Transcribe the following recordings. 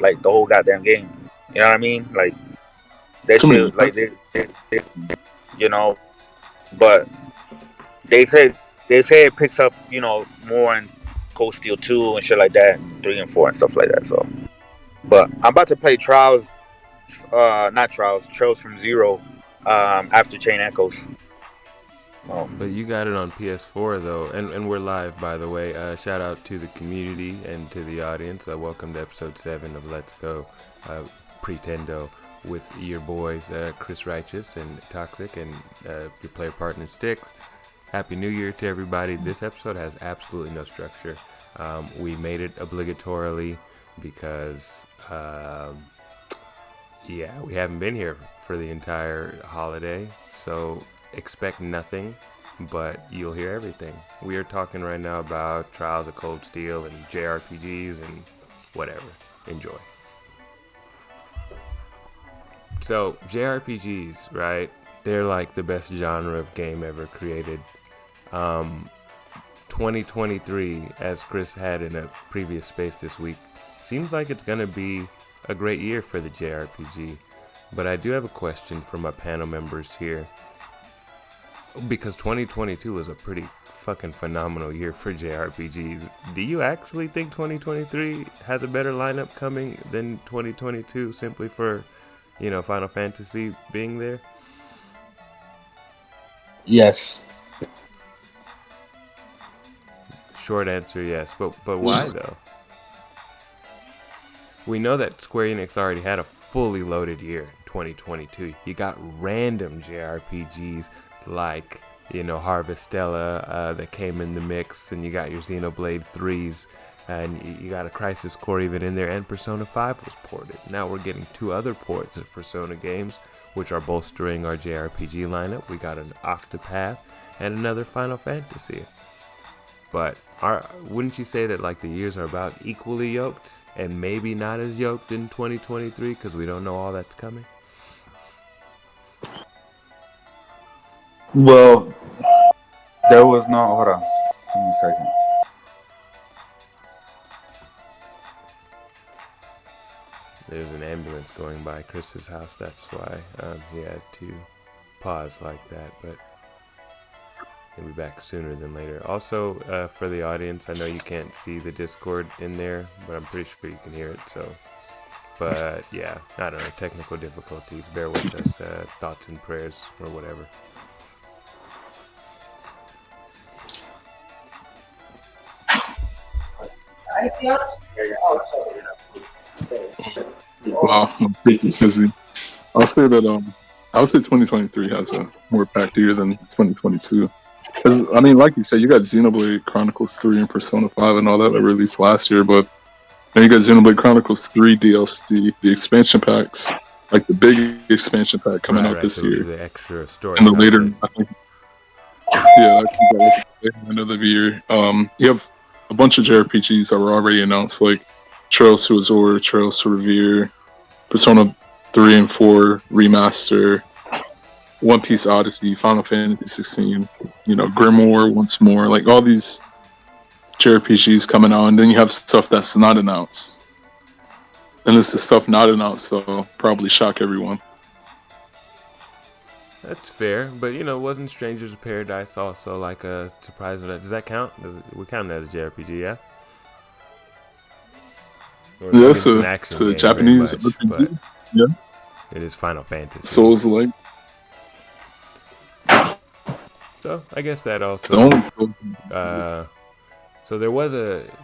like the whole goddamn game. You know what I mean? Like that Too many. shit, like they you know. But they say it picks up, more in Cold Steel 2 and shit like that, and 3 and 4 and stuff like that. So, but I'm about to play Trials, not Trials, Trails from Zero, after Chain Echoes. Oh. But you got it on PS4 though, and we're live, by the way. Shout out to the community and to the audience. Welcome to episode 7 of Let's Go Pretendo with your boys Chris Righteous and Toxic and your player partner Styx. Happy New Year to everybody. This episode has absolutely no structure. We made it obligatorily because we haven't been here for the entire holiday, so expect nothing, but you'll hear everything. We are talking right now about Trials of Cold Steel and JRPGs and whatever. Enjoy. So, JRPGs, right? They're like the best genre of game ever created. 2023, as Chris had in a previous space this week, seems like it's going to be a great year for the JRPG. But I do have a question for my panel members here. Because 2022 was a pretty fucking phenomenal year for JRPGs. Do you actually think 2023 has a better lineup coming than 2022 simply for, Final Fantasy being there? Yes. Short answer, yes. But why though? We know that Square Enix already had a fully loaded year in 2022. You got random JRPGs like, Harvestella that came in the mix, and you got your Xenoblade 3s, and you got a Crisis Core even in there, and Persona 5 was ported. Now we're getting 2 other ports of Persona games, which are bolstering our JRPG lineup. We got an Octopath and another Final Fantasy. But wouldn't you say that like the years are about equally yoked, and maybe not as yoked in 2023 because we don't know all that's coming? Well, there was no. Hold on. Give me a second. There's an ambulance going by Chris's house. That's why he had to pause like that. But he'll be back sooner than later. Also, for the audience, I know you can't see the Discord in there, but I'm pretty sure you can hear it. So, but yeah, I don't know. Technical difficulties. Bear with us. Thoughts and prayers or whatever. Wow, it's busy. I'll say that I would say 2023 has a more packed year than 2022. I mean, like you said, you got Xenoblade Chronicles 3 and Persona 5 and all that released last year, but then you got Xenoblade Chronicles 3 DLC, the expansion packs, like the big expansion pack coming out this year, the extra story, and the later, I think end of the year. You have a bunch of JRPGs that were already announced, like Trails to Azure, Trails to Revere, Persona 3 and 4 Remaster, One Piece Odyssey, Final Fantasy 16, Grimoire once more, like all these JRPGs coming out, and then you have stuff that's not announced. And this is stuff not announced, so probably shock everyone. That's fair, but wasn't Strangers of Paradise also like a surprise? Does that count? We count that as a JRPG, yeah? Yeah, it's a Japanese RPG, but yeah. It is Final Fantasy. Souls-like. So I guess that also. So there was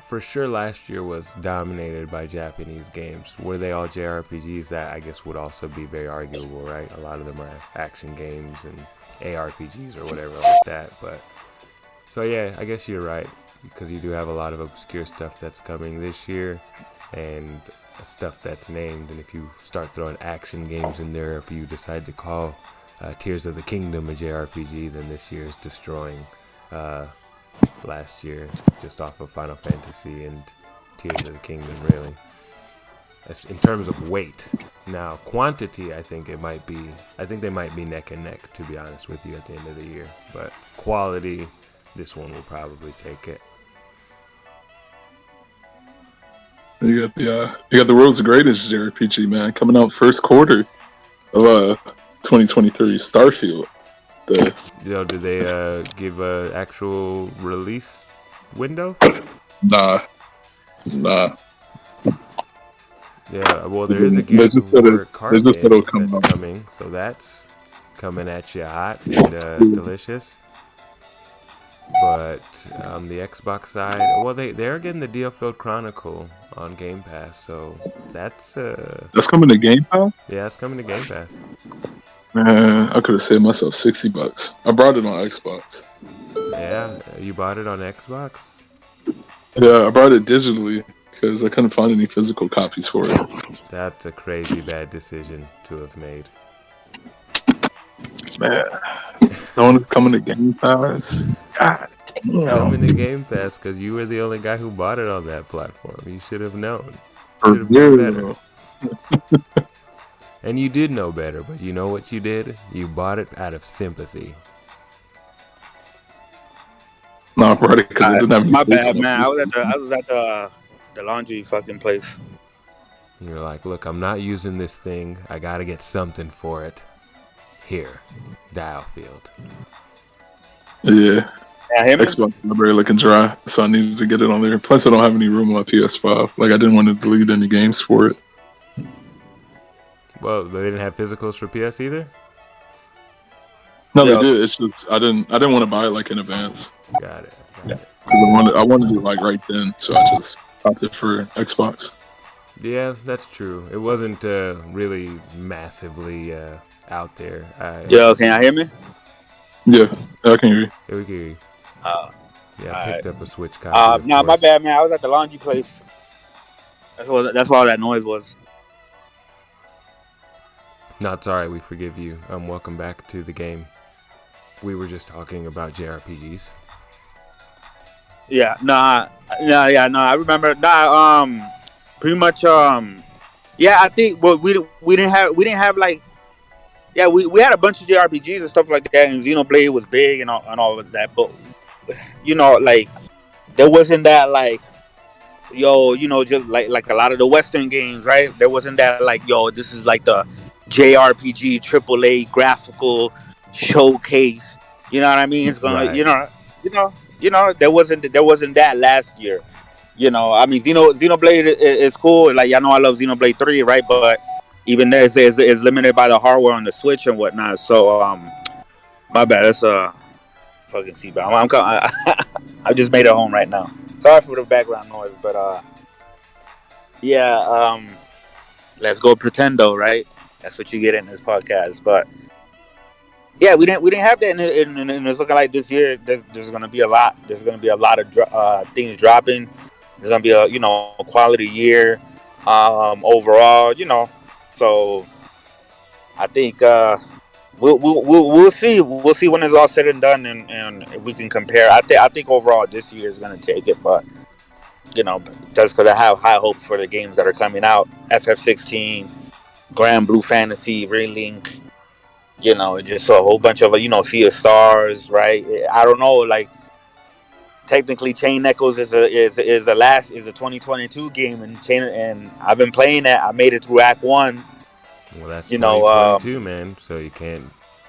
for sure last year was dominated by Japanese games. Were they all JRPGs? That I guess would also be very arguable, right? A lot of them are action games and ARPGs or whatever like that. But so yeah, I guess you're right because you do have a lot of obscure stuff that's coming this year and stuff that's named. And if you start throwing action games in there, if you decide to call Tears of the Kingdom a JRPG, then this year is destroying last year just off of Final Fantasy and Tears of the Kingdom, really. That's in terms of weight. Now, quantity, I think they might be neck and neck, to be honest with you, at the end of the year. But quality, this one will probably take it. You got the world's greatest JRPG, man, coming out first quarter of 2023. Starfield. Did they give a actual release window? Nah. Yeah, well, there is a Gears of War card game that's coming, so that's coming at you hot and delicious. But on the Xbox side, well, they're getting the DioField Chronicle on Game Pass, so that's coming to Game Pass. Yeah, it's coming to Game Pass. Man, I could have saved myself $60. I brought it on Xbox. Yeah, you bought it on Xbox? Yeah, I brought it digitally because I couldn't find any physical copies for it. That's a crazy bad decision to have made. Man, no one's coming to Game Pass. God damn. Coming to Game Pass because you were the only guy who bought it on that platform. You should have known. Should have known better. And you did know better, but you know what you did? You bought it out of sympathy. No, I brought it because I didn't have. My bad, man. I was at the laundry fucking place. You're like, look, I'm not using this thing. I gotta get something for it. Here, DioField. Yeah. Xbox library looking dry, so I needed to get it on there. Plus, I don't have any room on my PS5. Like, I didn't want to delete any games for it. Well, they didn't have physicals for PS either? No, they did. It's just I didn't want to buy it like in advance. Got it. Because I wanted it like right then, so I just opted for Xbox. Yeah, that's true. It wasn't really massively out there. Yo, can y'all hear me? Yeah, I can hear you. Yeah, we can hear you. I picked up a Switch copy. No, my bad, man. I was at the laundry place. That's why all that noise was. No, it's alright. We forgive you. Welcome back to the game. We were just talking about JRPGs. Yeah, I remember. Pretty much. Yeah, I think. Well, we didn't have like. Yeah, we had a bunch of JRPGs and stuff like that, and Xenoblade was big and all of that. But like there wasn't that like, just like a lot of the Western games, right? There wasn't that like, this is like the JRPG AAA graphical showcase. You know what I mean? It's gonna, right. There wasn't that last year. I mean, Xenoblade is cool. Like, I love Xenoblade 3, right? But even there, it's limited by the hardware on the Switch and whatnot. So, my bad. That's fucking seatbelt. I just made it home right now. Sorry for the background noise, but let's go Pretendo, right? That's what you get in this podcast. But yeah, we didn't have that, and it's looking like this year there's gonna be a lot. There's gonna be a lot of things dropping. There's gonna be a quality year overall. So I think we'll see. We'll see when it's all said and done, and if we can compare. I think overall this year is gonna take it, but just because I have high hopes for the games that are coming out. FF16, Grand Blue Fantasy, Relink. Just a whole bunch of Sea of Stars, right? I don't know, like technically Chain Echoes is a 2022 game, and I've been playing it. I made it through Act 1. Well, that's 2022, man. So you can't,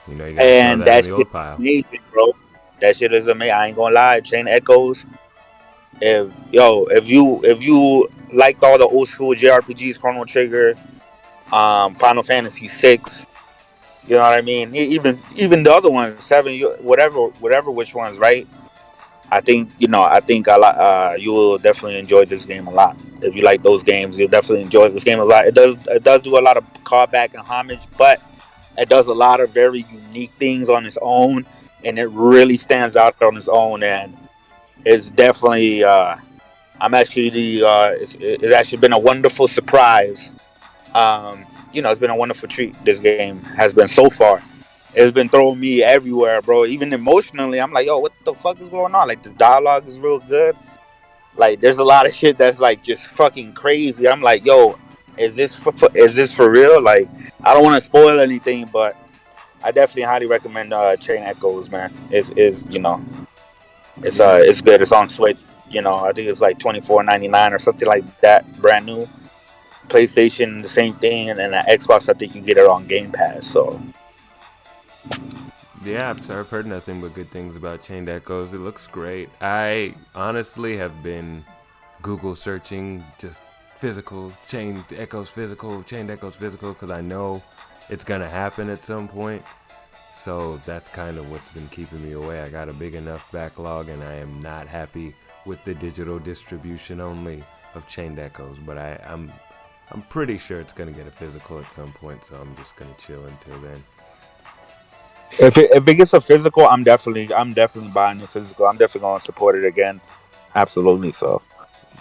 you gotta throw that in the old pile. Amazing, bro. That shit is amazing. I ain't gonna lie. Chain Echoes. If you liked all the old school JRPGs, Chrono Trigger, Final Fantasy 6. You know what I mean? Even the other ones, 7, whatever, which ones, right? I think you will definitely enjoy this game a lot. If you like those games, you'll definitely enjoy this game a lot. It does do a lot of callback and homage, but it does a lot of very unique things on its own, and it really stands out on its own. And it's definitely, it's actually been a wonderful surprise. It's been a wonderful treat. This game has been so far. It's been throwing me everywhere, bro. Even emotionally, I'm like, what the fuck is going on? Like, the dialogue is real good. Like, there's a lot of shit that's like just fucking crazy. I'm like, is this for real? Like, I don't want to spoil anything, but I definitely highly recommend Chain Echoes, man. It's good. It's on Switch. I think it's like $24.99 or something like that, brand new. PlayStation, the same thing, and then the Xbox, I think you get it on Game Pass. So Yeah, I've heard nothing but good things about Chained Echoes. It looks great. I honestly have been Google searching just Chained Echoes physical, because I know it's going to happen at some point. So that's kind of what's been keeping me away. I got a big enough backlog, and I am not happy with the digital distribution only of Chained Echoes. But I'm pretty sure it's going to get a physical at some point, so I'm just going to chill until then. if it gets a physical, I'm definitely buying the physical. I'm definitely going to support it again. Absolutely. So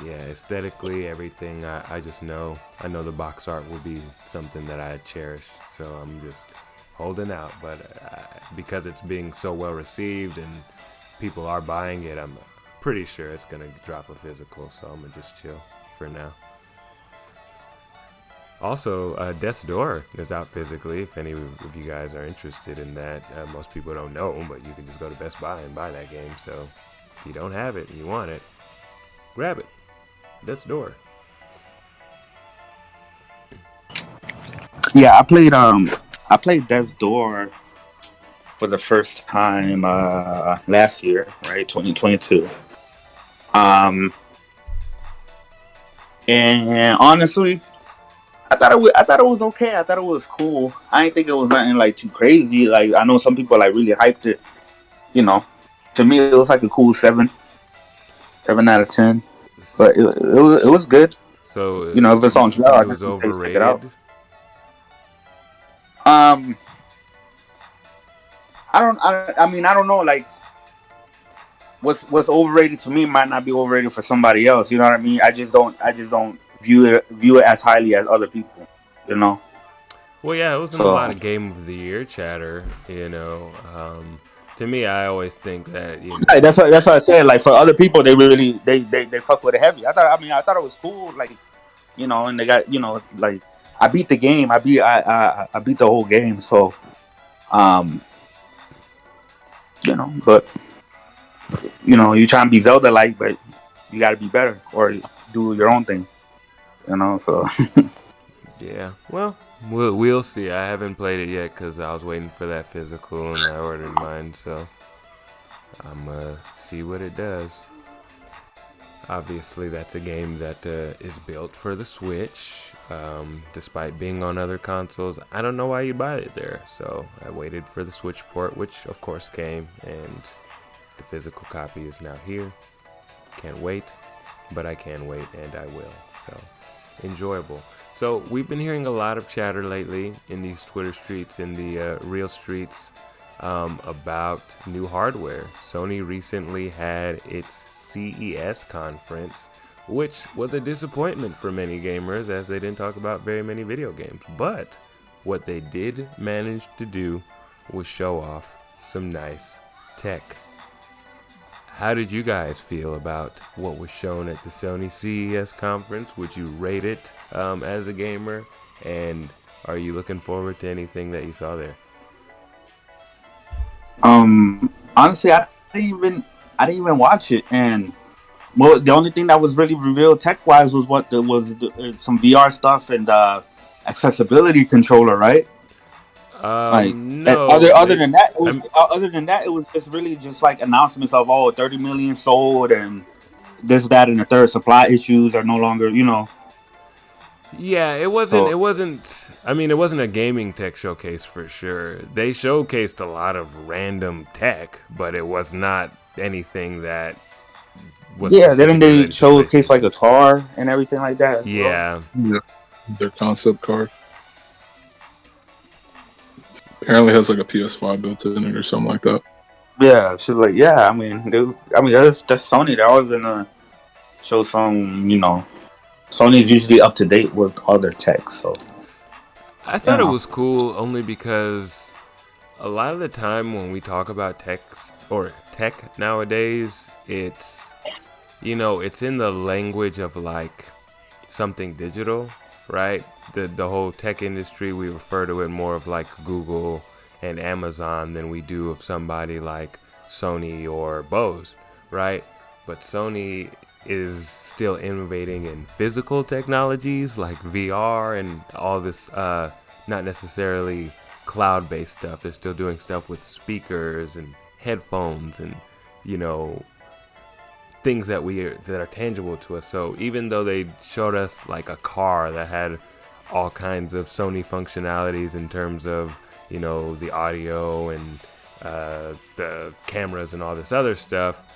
yeah, aesthetically, everything, I just know. I know the box art will be something that I cherish, so I'm just holding out. But because it's being so well received and people are buying it, I'm pretty sure it's going to drop a physical, so I'm going to just chill for now. Also, Death's Door is out physically, if any of you guys are interested in that. Most people don't know, but you can just go to Best Buy and buy that game. So if you don't have it and you want it, grab it. Death's Door. yeah, I played Death's Door for the first time last year, right, 2022. And honestly, I thought it was okay. I thought it was cool. I didn't think it was nothing like too crazy. Like, I know some people like really hyped it. To me it was like a cool 7 out of 10. But it was good. So if it's on sale, it was overrated. Check it out. I don't know. Like, what's overrated to me might not be overrated for somebody else. You know what I mean? I just don't view it as highly as other people. Well, yeah, it was a lot of Game of the Year chatter. To me, I always think that that's what I said. Like, for other people, they really they fuck with it heavy. I thought it was cool. Like, and they got like, I beat the game. I beat the whole game. So, but you try and be Zelda like, but you got to be better or do your own thing. So. Yeah. Well, we'll see. I haven't played it yet because I was waiting for that physical and I ordered mine. So I'm gonna see what it does. Obviously, that's a game that is built for the Switch. Despite being on other consoles, I don't know why you buy it there. So I waited for the Switch port, which of course came, and the physical copy is now here. Can't wait, but I can wait, and I will. So enjoyable. So we've been hearing a lot of chatter lately in these Twitter streets, in the real streets, about new hardware. Sony recently had its CES conference, which was a disappointment for many gamers as they didn't talk about very many video games. But what they did manage to do was show off some nice tech. How did you guys feel about what was shown at the Sony CES conference? Would you rate it as a gamer? And are you looking forward to anything that you saw there? Honestly, I didn't even watch it. And the only thing that was really revealed tech-wise was some VR stuff and accessibility controller, right? No. Other than that, it was just really just like announcements of 30 million sold and this, that, and the third. Supply issues are no longer, Yeah, it wasn't. It wasn't a gaming tech showcase for sure. They showcased a lot of random tech, but it was not anything that was. Yeah, didn't they showcase like a car and everything like that? Yeah. Yeah, their concept car. Apparently has like a PS5 built in it or something like that. Yeah, she's like, yeah. That's Sony. They're always gonna show some. Sony's usually up to date with all their tech. So I thought it was cool only because a lot of the time when we talk about tech nowadays, it's it's in the language of like something digital, right? The whole tech industry, we refer to it more of like Google and Amazon than we do of somebody like Sony or Bose, right? but Sony is still innovating in physical technologies like VR and all this, not necessarily cloud-based stuff. They're still doing stuff with speakers and headphones and, you know, things that are tangible to us. So even though they showed us like a car that had all kinds of Sony functionalities in terms of, you know, the audio and the cameras and all this other stuff,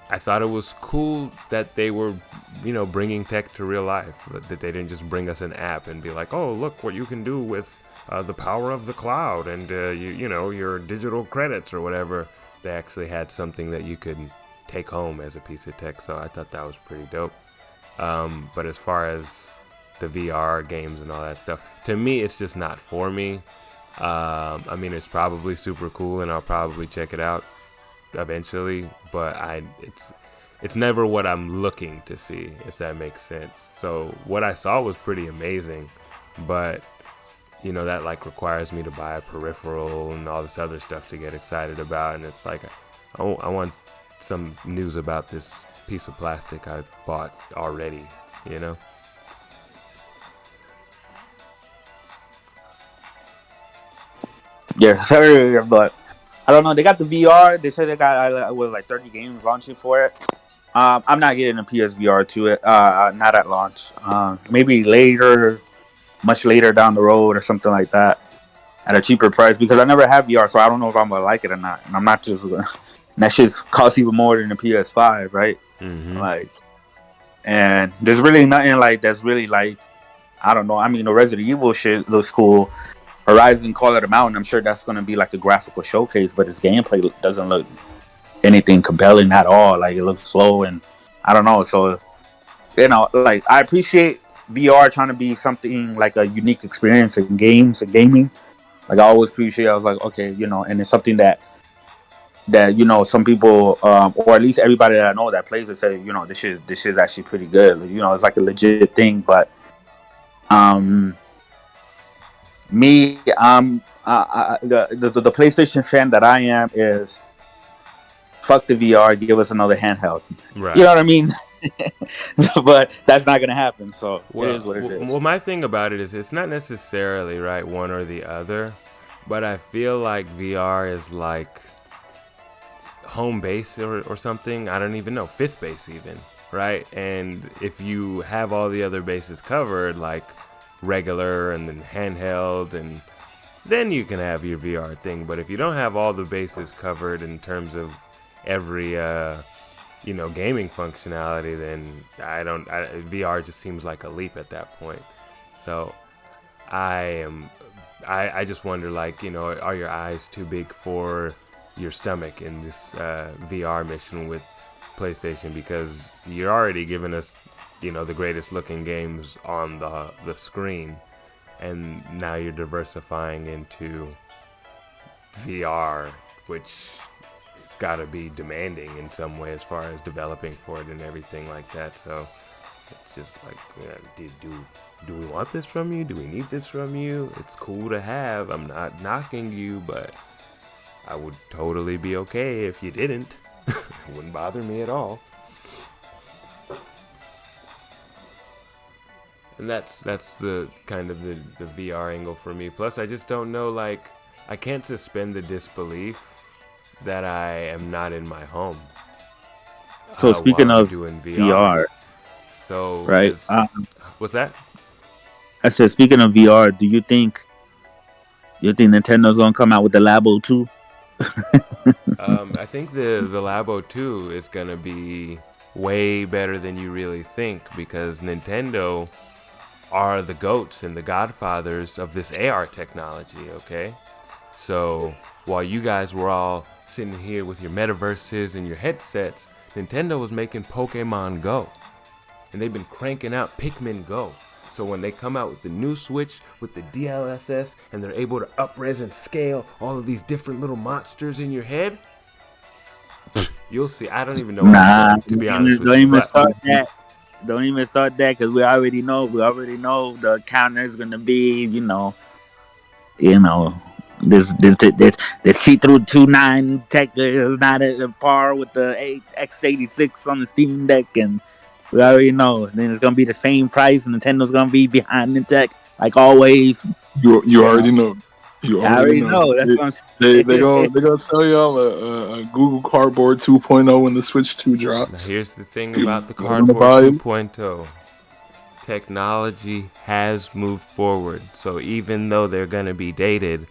I thought it was cool that they were, you know, bringing tech to real life, that they didn't just bring us an app and be like, oh, look what you can do with the power of the cloud and you know, your digital credits or whatever. They actually had something that you could take home as a piece of tech, so I thought that was pretty dope. But as far as the VR games and all that stuff, to me it's just not for me. I mean, it's probably super cool and I'll probably check it out eventually, but it's never what I'm looking to see, if that makes sense. So what I saw was pretty amazing, but you know, that like requires me to buy a peripheral and all this other stuff to get excited about, and it's like I want some news about this piece of plastic I bought already, you know? Yeah, sir, but I don't know. They got the VR. They said they got was like 30 games launching for it. I'm not getting a PSVR to it. Not at launch. Maybe later, much later down the road or something like that, at a cheaper price, because I never have VR, so I don't know if I'm gonna like it or not. And I'm not just gonna. That shit's costs even more than the PS5, right? Mm-hmm. Like, and there's really nothing like that's really like, I don't know. I mean, the Resident Evil shit looks cool. Horizon Call of the Mountain, I'm sure that's going to be like a graphical showcase, but its gameplay doesn't look anything compelling at all. Like, it looks slow and I don't know. So, you know, like, I appreciate VR trying to be something like a unique experience in games and gaming. Like, I always appreciate, I was like, okay, you know, and it's something that you know, some people, or at least everybody that I know that plays it say, you know, this shit is actually pretty good. You know, it's like a legit thing, but me, the PlayStation fan that I am is fuck the VR, give us another handheld. Right. You know what I mean? But that's not gonna happen. So it is what it is. Well, my thing about it is it's not necessarily right one or the other, but I feel like VR is like home base or something. I don't even know, fifth base even, right? And if you have all the other bases covered, like regular and then handheld, and then you can have your VR thing. But if you don't have all the bases covered in terms of every you know, gaming functionality, then VR just seems like a leap at that point. So I just wonder, like, you know, are your eyes too big for your stomach in this VR mission with PlayStation? Because you're already giving us, you know, the greatest looking games on the screen, and now you're diversifying into VR, which it's got to be demanding in some way as far as developing for it and everything like that. So it's just like, do we want this from you? Do we need this from you? It's cool to have. I'm not knocking you, but I would totally be okay if you didn't. It wouldn't bother me at all. And that's the kind of the VR angle for me. Plus, I just don't know, like, I can't suspend the disbelief that I am not in my home. So speaking of doing VR, so right? What's that? I said, speaking of VR, do you think Nintendo's gonna come out with the Labo 2? I think the Labo 2 is gonna be way better than you really think, because Nintendo are the goats and the godfathers of this AR technology, okay? So while you guys were all sitting here with your metaverses and your headsets, Nintendo was making Pokemon Go, and they've been cranking out Pikmin Go. So when they come out with the new Switch with the DLSS and they're able to up-res and scale all of these different little monsters in your head, you'll see. I don't even know to be honest with you. Don't even start that, because we already know the counter is gonna be, you know, The see-through 2.9 tech is not at par with the X86 on the Steam Deck, and we already know. Then it's gonna be the same price, and Nintendo's gonna be behind the tech like always. You already know. You I already know. That's what I'm saying. They gonna sell y'all a Google Cardboard 2.0 when the Switch 2 drops. Now here's the thing about the Cardboard 2.0. Technology has moved forward, so even though they're gonna be dated,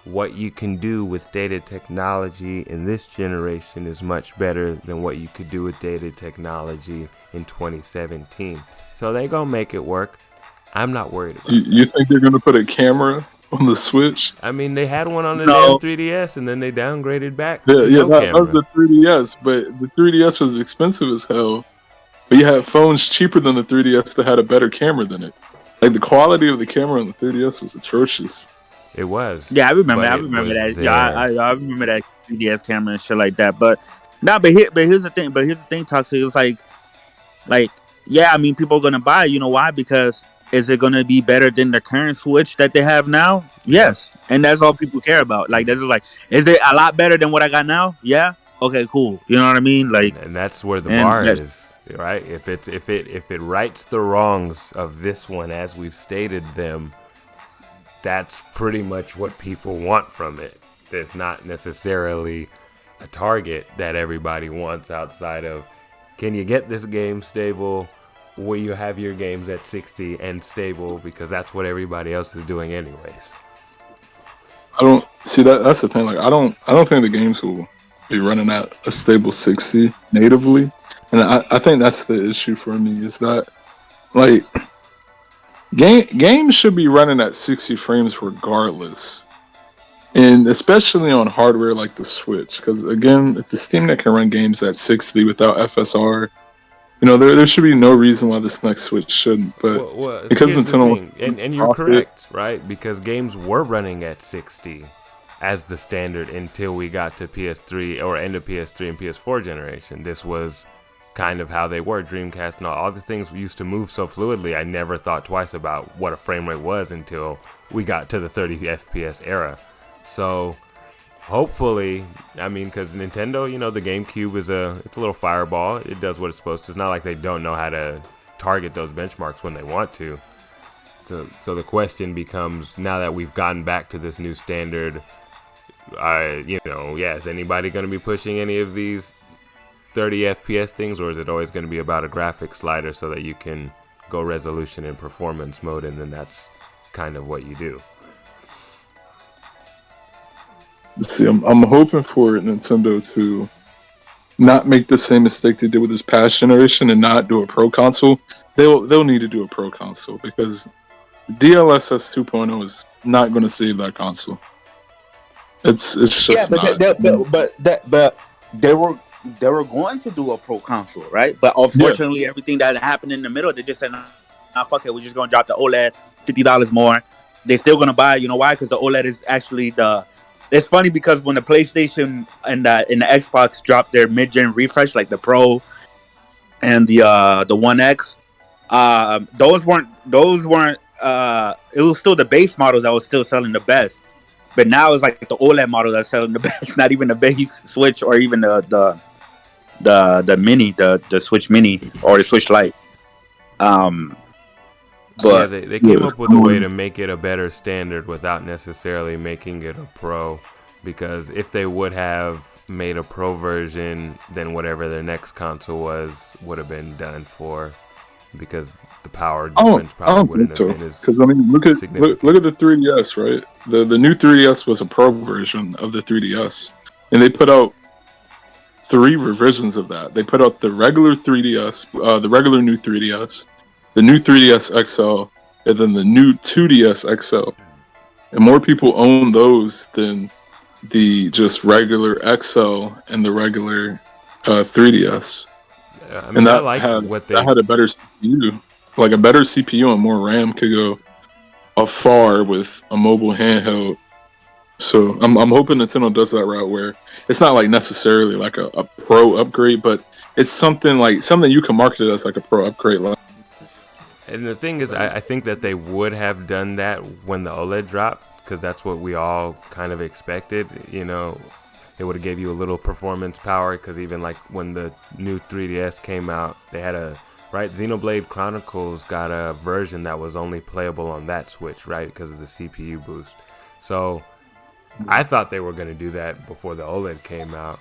what you can do with dated technology in this generation is much better than what you could do with dated technology in 2017. So they gonna make it work. I'm not worried about it. You think they're gonna put a camera on the Switch? I mean, they had one on the damn 3DS, and then they downgraded back to that camera. was the 3DS, but the 3DS was expensive as hell. But you had phones cheaper than the 3DS that had a better camera than it. Like, the quality of the camera on the 3DS was atrocious. It was. Yeah, I remember that. Yeah, I remember that 3DS camera and shit like that. But here's the thing, Toxic. It's like, yeah, I mean, people are gonna buy. You know why? Because is it gonna be better than the current Switch that they have now? Yes, and that's all people care about. Like, this is like, is it a lot better than what I got now? Yeah. Okay, cool. You know what I mean? Like, and that's where the bar is, right? If it rights the wrongs of this one as we've stated them, that's pretty much what people want from it. There's not necessarily a target that everybody wants outside of, can you get this game stable? Will you have your games at 60 and stable? Because that's what everybody else is doing anyways. I don't see that. That's the thing. Like, I don't think the games will be running at a stable 60 natively, and I think that's the issue for me. Is that, like, games should be running at 60 frames regardless, and especially on hardware like the Switch. Because again, if the Steam Deck can run games at 60 without FSR, you know, there should be no reason why this next Switch shouldn't. But well, because Nintendo, and you're correct, right? Because games were running at 60 as the standard until we got to PS3 or end of PS3 and PS4 generation. This was kind of how they were. Dreamcast and all the things used to move so fluidly. I never thought twice about what a frame rate was until we got to the 30 FPS era. So hopefully, I mean, because Nintendo, you know, the GameCube it's a little fireball. It does what it's supposed to. It's not like they don't know how to target those benchmarks when they want to. So the question becomes, now that we've gotten back to this new standard, is anybody going to be pushing any of these 30 FPS things, or is it always going to be about a graphics slider so that you can go resolution and performance mode, and then that's kind of what you do? See, I'm hoping for Nintendo to not make the same mistake they did with this past generation and not do a Pro console. They'll need to do a Pro console, because DLSS 2.0 is not going to save that console. It's just not. But they were going to do a Pro console, right? But unfortunately, everything that happened in the middle, they just said, nah, fuck it, we're just going to drop the OLED $50 more. They're still going to buy, you know why? Because the OLED is actually it's funny, because when the PlayStation and the Xbox dropped their mid-gen refresh, like the Pro and the One X, those weren't it was still the base models that was still selling the best. But now it's like the OLED model that's selling the best, not even the base Switch or even the mini, the Switch Mini or the Switch Lite. But they came up with a way to make it a better standard without necessarily making it a Pro, because if they would have made a Pro version, then whatever their next console would have been done for, because the power difference probably wouldn't have been as significant. Because I mean, look at the 3DS, right? The new 3DS was a Pro version of the 3DS, and they put out 3 revisions of that. They put out the regular 3DS, the regular new 3DS, the new 3DS XL, and then the new 2DS XL. And more people own those than the just regular XL and the regular 3DS. I mean, and that had a better CPU. Like, a better CPU and more RAM could go afar with a mobile handheld. So I'm hoping Nintendo does that route, where it's not like necessarily like a Pro upgrade, but it's something you can market it as like a Pro upgrade. And the thing is, I think that they would have done that when the OLED dropped, because that's what we all kind of expected. You know, it would have gave you a little performance power, because even like when the new 3DS came out, they had Xenoblade Chronicles got a version that was only playable on that Switch, right, because of the CPU boost. So I thought they were going to do that before the OLED came out,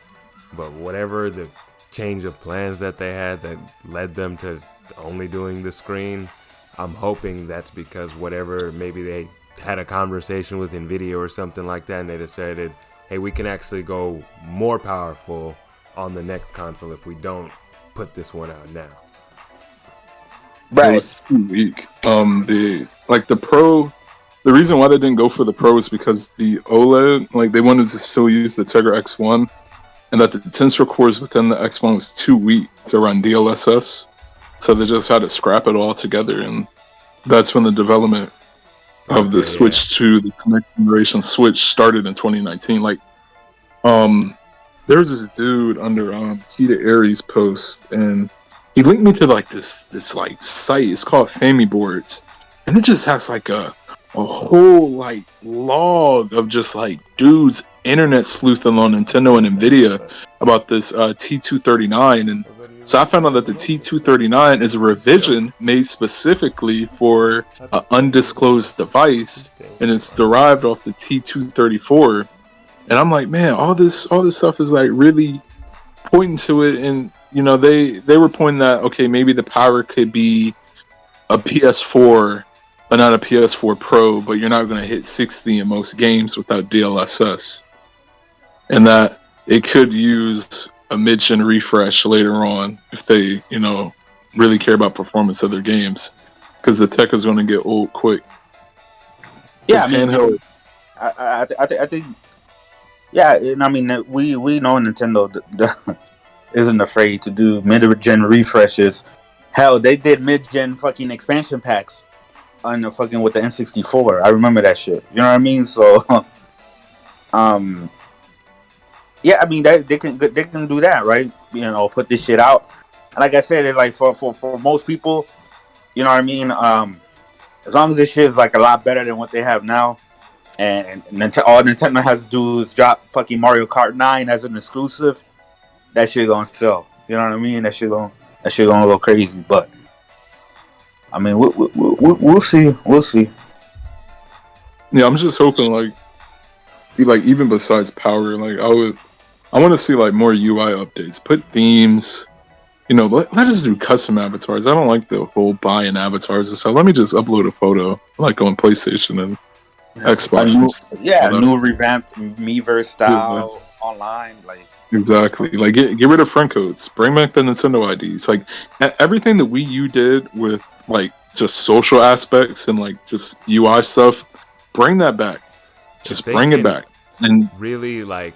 but whatever the change of plans that they had that led them to only doing the screen, I'm hoping that's because whatever, maybe they had a conversation with NVIDIA or something like that, and they decided, hey, we can actually go more powerful on the next console if we don't put this one out now. Right. It was too weak. The Pro, the reason why they didn't go for the Pro is because the OLED, like, they wanted to still use the Tegra X1, and that the tensor cores within the X1 was too weak to run DLSS, so they just had to scrap it all together, and that's when the development of the Switch to the next generation Switch started in 2019. Like, there's this dude under Keita Aries post, and he linked me to like this like site. It's called Fami Boards, and it just has like a whole like log of just like dudes internet sleuthing on Nintendo and Nvidia about this T239. And so I found out that the T239 is a revision made specifically for an undisclosed device, and it's derived off the T234. And I'm like, man, all this stuff is like really pointing to it. And you know, they were pointing that, okay, maybe the power could be a PS4, but not a PS4 Pro, but you're not going to hit 60 in most games without DLSS, and that it could use a mid-gen refresh later on if they, you know, really care about performance of their games, because the tech is going to get old quick. Yeah, I mean, I think, yeah, and I mean, we know Nintendo isn't afraid to do mid-gen refreshes. Hell, they did mid-gen fucking expansion packs on the fucking with the N64. I remember that shit. You know what I mean? So, yeah, I mean, they can do that, right? You know, put this shit out. And like I said, it's like for most people, you know what I mean? As long as this shit is like a lot better than what they have now, and all Nintendo has to do is drop fucking Mario Kart 9 as an exclusive, that shit gonna sell. You know what I mean? That shit gonna go crazy. But I mean, we'll see. We'll see. Yeah, I'm just hoping like even besides power, like I want to see like more UI updates, put themes. You know, let us do custom avatars. I don't like the whole buying avatars and stuff. Let me just upload a photo like on PlayStation and Xbox. New revamped Miiverse style online, like. Exactly. Like get rid of friend codes. Bring back the Nintendo IDs. Like everything that Wii U did with like just social aspects and like just UI stuff. Bring that back. Just bring it back. And really like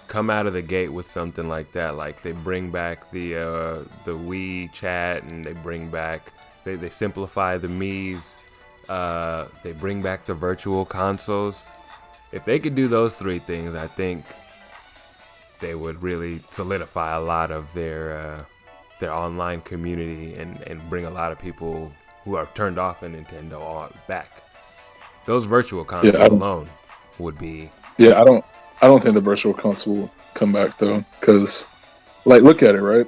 come out of the gate with something like that. Like they bring back the Wii chat, and they bring back they simplify the Mii's. They bring back the virtual consoles. If they could do those three things, I think they would really solidify a lot of their online community and bring a lot of people who are turned off in Nintendo back. Those virtual consoles alone would be. Yeah, I don't think the virtual console will come back though, because like look at it, right?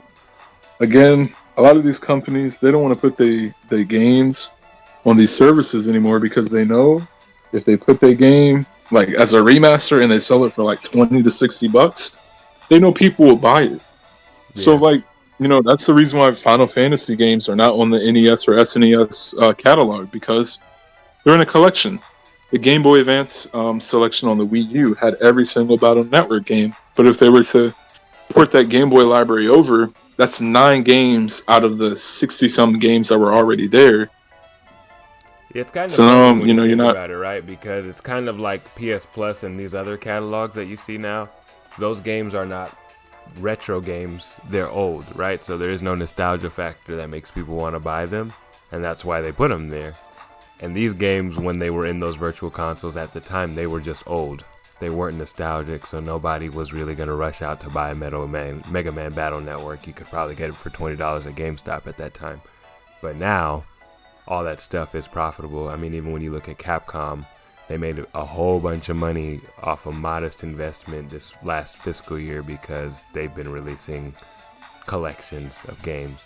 Again, a lot of these companies, they don't want to put their games on these services anymore, because they know if they put their game like as a remaster and they sell it for like $20 to $60, they know people will buy it. Yeah. So, like, you know, that's the reason why Final Fantasy games are not on the NES or SNES catalog, because they're in a collection. The Game Boy Advance selection on the Wii U had every single Battle Network game, but if they were to port that Game Boy library over, that's 9 games out of the 60-some games that were already there. It's kind of funny when you think about it, right? Because it's kind of like PS Plus and these other catalogs that you see now. Those games are not retro games, they're old, right? So there is no nostalgia factor that makes people want to buy them, and that's why they put them there. And these games, when they were in those virtual consoles at the time, they were just old. They weren't nostalgic, so nobody was really going to rush out to buy Mega Man Battle Network. You could probably get it for $20 at GameStop at that time. But now, all that stuff is profitable. I mean, even when you look at Capcom, they made a whole bunch of money off a modest investment this last fiscal year because they've been releasing collections of games.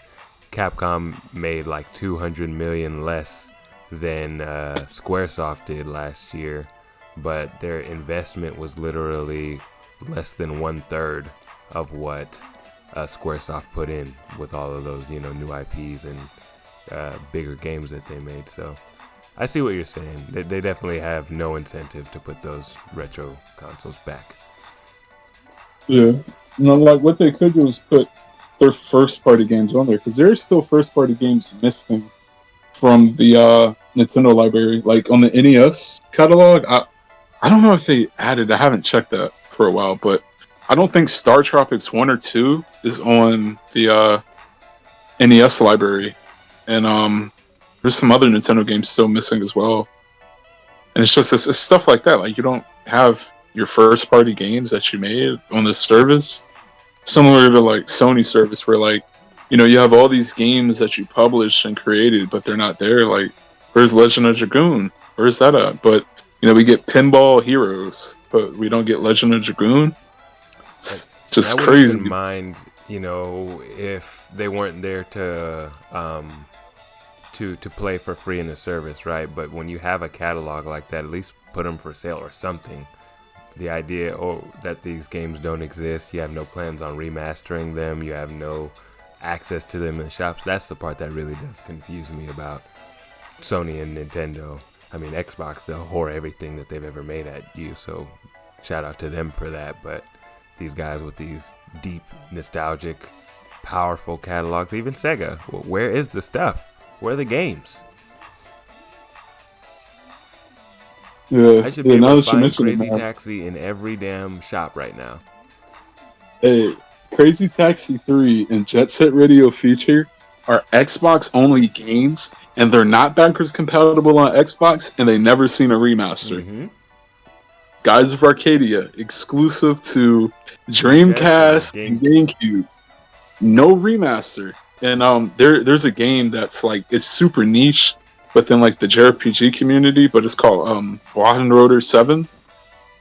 Capcom made like 200 million less than Squaresoft did last year, but their investment was literally less than 1/3 of what Squaresoft put in with all of those, new IPs and bigger games that they made. So I see what you're saying. They definitely have no incentive to put those retro consoles back. Yeah, like what they could do is put their first-party games on there, because there's still first-party games missing from the Nintendo library. Like on the NES catalog, I don't know if they added. I haven't checked that for a while, but I don't think Star Tropics 1 or 2 is on the NES library, and there's some other Nintendo games still missing as well. And it's just it's stuff like that. Like you don't have your first-party games that you made on this service, similar to like Sony service, where like you have all these games that you published and created, but they're not there. Like, where's Legend of Dragoon? Where's that at? But we get Pinball Heroes, but we don't get Legend of Dragoon. It's just crazy. I wouldn't mind, if they weren't there to play for free in the service, right? But when you have a catalog like that, at least put them for sale or something. The idea that these games don't exist, you have no plans on remastering them, you have no access to them in the shops. That's the part that really does confuse me about Sony and Nintendo. I mean, Xbox, they'll whore everything that they've ever made at you, so shout out to them for that. But these guys with these deep, nostalgic, powerful catalogs, even Sega, where is the stuff? Where are the games? Yeah, I should be able to find Crazy Taxi in every damn shop right now. Hey, Crazy Taxi 3 and Jet Set Radio Future are Xbox only games, and they're not backwards compatible on Xbox, and they never seen a remaster. Mm-hmm. Guys of Arcadia, exclusive to Dreamcast and GameCube. No remaster. And there's a game that's like, it's super niche within like the JRPG community, but it's called Bodenroder 7.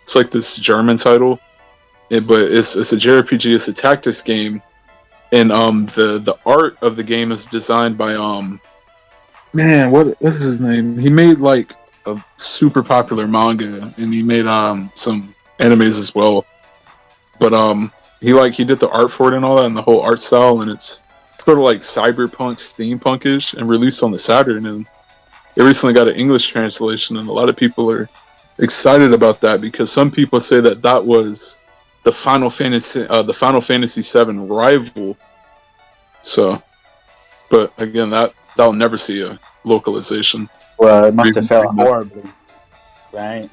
It's like this German title. But it's a JRPG, it's a tactics game, and the art of the game is designed by man, what is his name? He made like a super popular manga, and he made some animes as well. But he did the art for it and all that, and the whole art style, and it's sort of like cyberpunk, steampunkish, and released on the Saturn, and it recently got an English translation, and a lot of people are excited about that because some people say that was the Final Fantasy VII rival. So, but again, that'll never see a localization. Well, it must have felt horribly, right?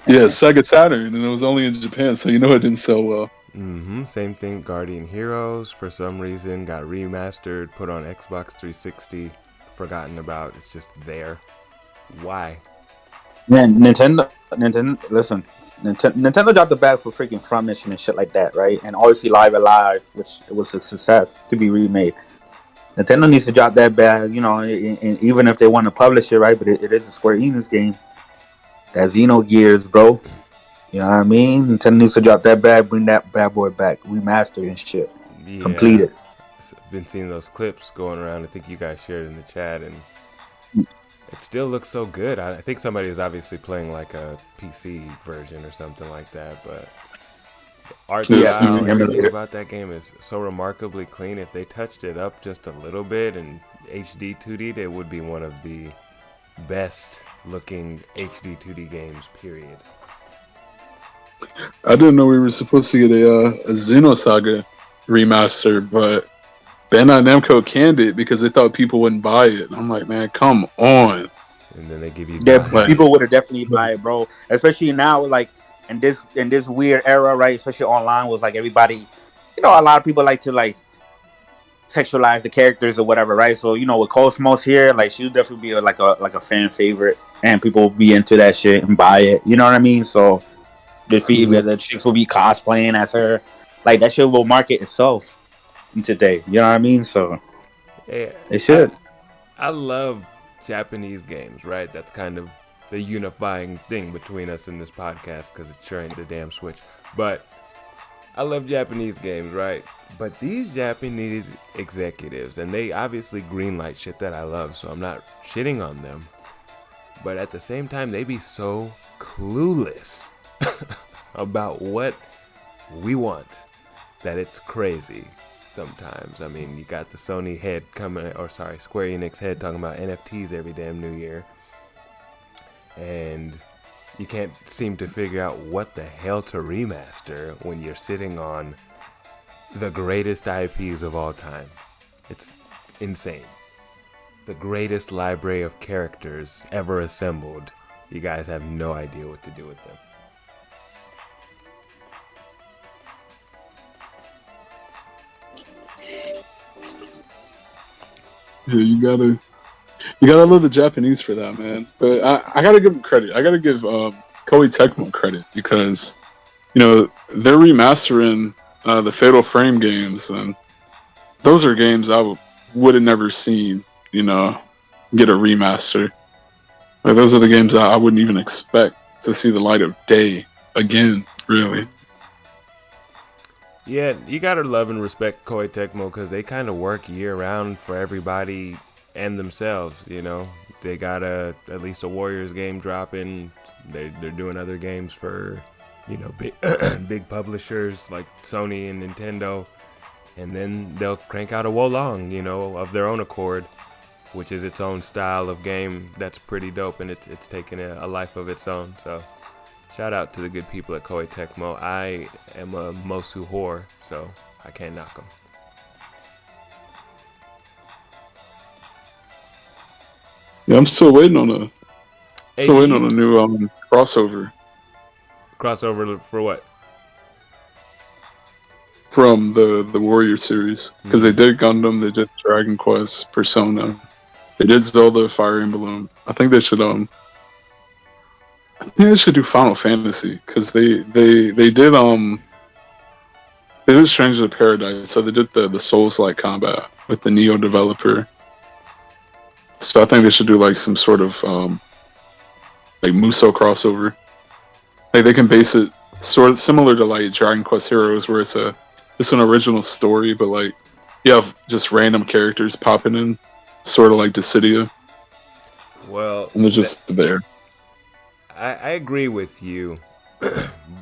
Yeah, Sega Saturn, and it was only in Japan, so it didn't sell well. Mm-hmm. Same thing. Guardian Heroes, for some reason, got remastered, put on Xbox 360, forgotten about. It's just there. Why? Man, Nintendo, listen. Nintendo dropped the bag for freaking Front Mission and shit like that, right? And obviously Live Alive, which was a success, to be remade. Nintendo needs to drop that bag, and even if they want to publish it, right? But it is a Square Enix game. That Xenogears, bro. You know what I mean? Nintendo needs to drop that bag, bring that bad boy back, remastered and shit. Yeah. Completed. I've been seeing those clips going around. I think you guys shared in the chat, and it still looks so good. I think somebody is obviously playing like a PC version or something like that, but the art style and everything about that game is so remarkably clean. If they touched it up just a little bit and HD 2D, it would be one of the best looking HD 2D games, period. I didn't know we were supposed to get a Xenosaga remaster, but Bandai Namco canned it because they thought people wouldn't buy it. I'm like, man, come on. And then they give you people would have definitely buy it, bro. Especially now, like in this weird era, right? Especially online, was like everybody, a lot of people like to like sexualize the characters or whatever, right? So with Cosmos here, like she'll definitely be like a fan favorite, and people will be into that shit and buy it. You know what I mean? So the chicks will be cosplaying as her, like that shit will market itself today. You know what I mean? So yeah, they should. I love Japanese games, right? That's kind of the unifying thing between us in this podcast, because it sure ain't the damn Switch. But I love Japanese games, right? But these Japanese executives, and they obviously greenlight shit that I love, so I'm not shitting on them. But at the same time, they be so clueless about what we want that it's crazy sometimes. I mean, you got the Sony head coming, or sorry, Square Enix head talking about NFTs every damn new year. And you can't seem to figure out what the hell to remaster when you're sitting on the greatest IPs of all time. It's insane. The greatest library of characters ever assembled. You guys have no idea what to do with them. Yeah, you gotta love the Japanese for that, man. But I gotta give them credit. I gotta give Koei Tecmo credit because, you know, they're remastering the Fatal Frame games, and those are games I would have never seen, you know, get a remaster. Like, those are the games I wouldn't even expect to see the light of day again, really. Yeah, you gotta love and respect Koei Tecmo because they kind of work year round for everybody and themselves, you know. They got at least a Warriors game dropping. They're doing other games for, you know, big publishers like Sony and Nintendo. And then they'll crank out a Wolong, you know, of their own accord, which is its own style of game that's pretty dope, and it's taken a life of its own. So shout out to the good people at Koei Tecmo. I am a Mosu whore, so I can't knock them. Yeah, I'm still waiting on a new crossover Crossover for what? from the Warrior series, because they did Gundam, they did Dragon Quest, Persona, they did Zelda, Fire Emblem. I think they should do Final Fantasy, because they did Stranger of Paradise, so they did the Souls-like combat with the Neo developer. So I think they should do like some sort of like Musou crossover. Like they can base it sort of similar to like Dragon Quest Heroes, where it's an original story, but like you have just random characters popping in, sort of like Dissidia. Well, and they're just there. I agree with you,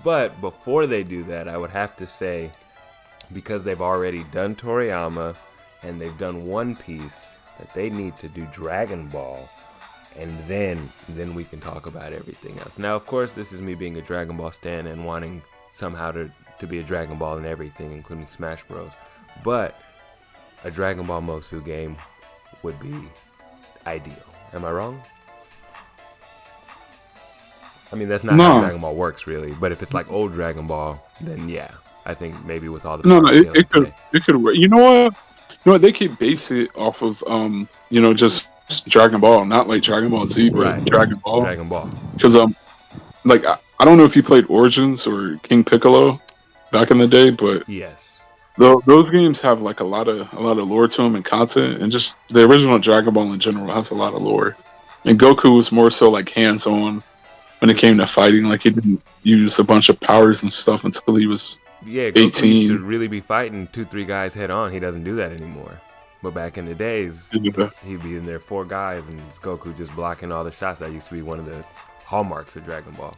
but before they do that, I would have to say, because they've already done Toriyama and they've done One Piece, that they need to do Dragon Ball, and then we can talk about everything else. Now, of course, this is me being a Dragon Ball stan and wanting somehow to be a Dragon Ball in everything, including Smash Bros. But a Dragon Ball Mosu game would be ideal. Am I wrong? I mean, that's not how Dragon Ball works, really. But if it's like old Dragon Ball, then yeah, I think maybe with all the it could work. You know what? They could base it off of you know, just Dragon Ball, not like Dragon Ball Z, but right. Dragon Ball. Dragon Ball. Because like I don't know if you played Origins or King Piccolo back in the day, but yes, those games have like a lot of lore to them and content, and just the original Dragon Ball in general has a lot of lore. And Goku was more so like hands-on when it came to fighting. Like he didn't use a bunch of powers and stuff until he was 18. Goku used to really be fighting 2-3 guys head on. He doesn't do that anymore. But back in the days, he'd be in there 4 guys, and it's Goku just blocking all the shots. That used to be one of the hallmarks of Dragon Ball.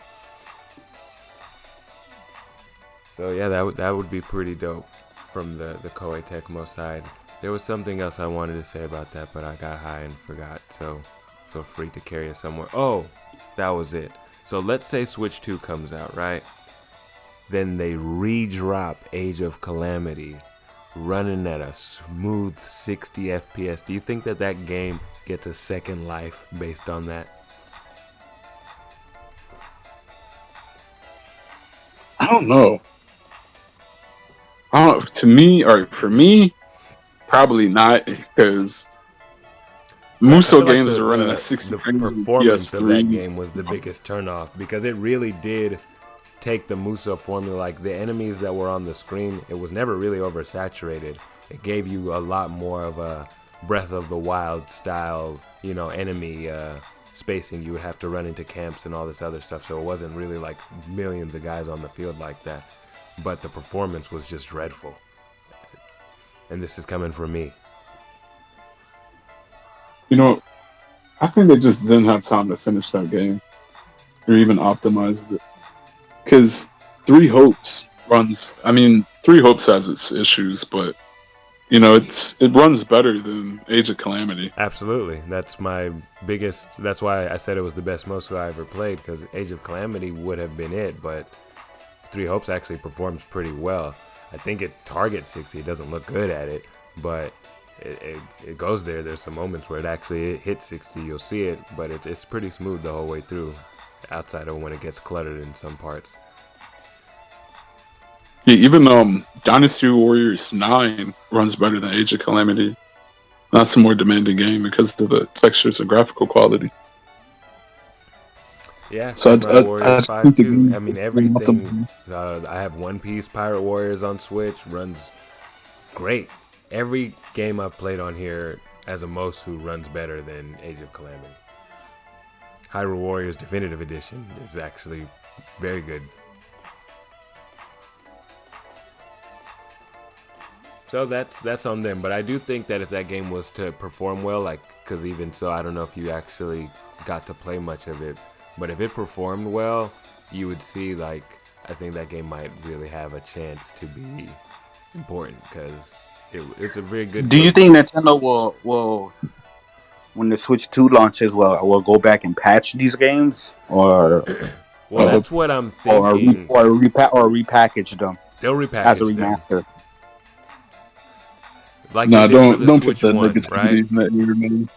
So yeah, that would be pretty dope from the Koei Tecmo side. There was something else I wanted to say about that, but I got high and forgot. So feel free to carry it somewhere. Oh, that was it. So let's say Switch 2 comes out, right? Then they re-drop Age of Calamity, running at a smooth 60 FPS. Do you think that game gets a second life based on that? I don't know. To me, or for me, probably not, because Musou games are running at 60 frames. The performance of that game was the biggest turnoff, because it really did take the Musou formula. Like the enemies that were on the screen, it was never really oversaturated. It gave you a lot more of a Breath of the Wild style, you know, enemy spacing. You would have to run into camps and all this other stuff. So it wasn't really like millions of guys on the field like that. But the performance was just dreadful. And this is coming from me. You know, I think they just didn't have time to finish that game or even optimize it. Because Three Hopes has its issues, but you know, it runs better than Age of Calamity. Absolutely. That's my biggest. That's why I said it was the best Mosu I ever played, because Age of Calamity would have been it, but Three Hopes actually performs pretty well. I think it targets 60. It doesn't look good at it, but it goes there. There's some moments where it actually hits 60. You'll see it, but it's pretty smooth the whole way through, outside of when it gets cluttered in some parts. Yeah, even Dynasty Warriors 9 runs better than Age of Calamity. That's a more demanding game because of the textures and graphical quality. Yeah, so Pirate Warriors 5 too. I mean, everything. I have One Piece Pirate Warriors on Switch. Runs great. Every game I've played on here as a Mosu runs better than Age of Calamity. Hyrule Warriors Definitive Edition is actually very good. So that's on them. But I do think that if that game was to perform well, like, because even so, I don't know if you actually got to play much of it, but if it performed well, you would see, like, I think that game might really have a chance to be important, because it's a very good Do you think Nintendo will when the Switch 2 launches, will go back and patch these games, or well, that's what I'm thinking, or repackage them? They'll repackage as a remaster. Them. Like no, don't Switch put that 1, negativity right? in that ear, man.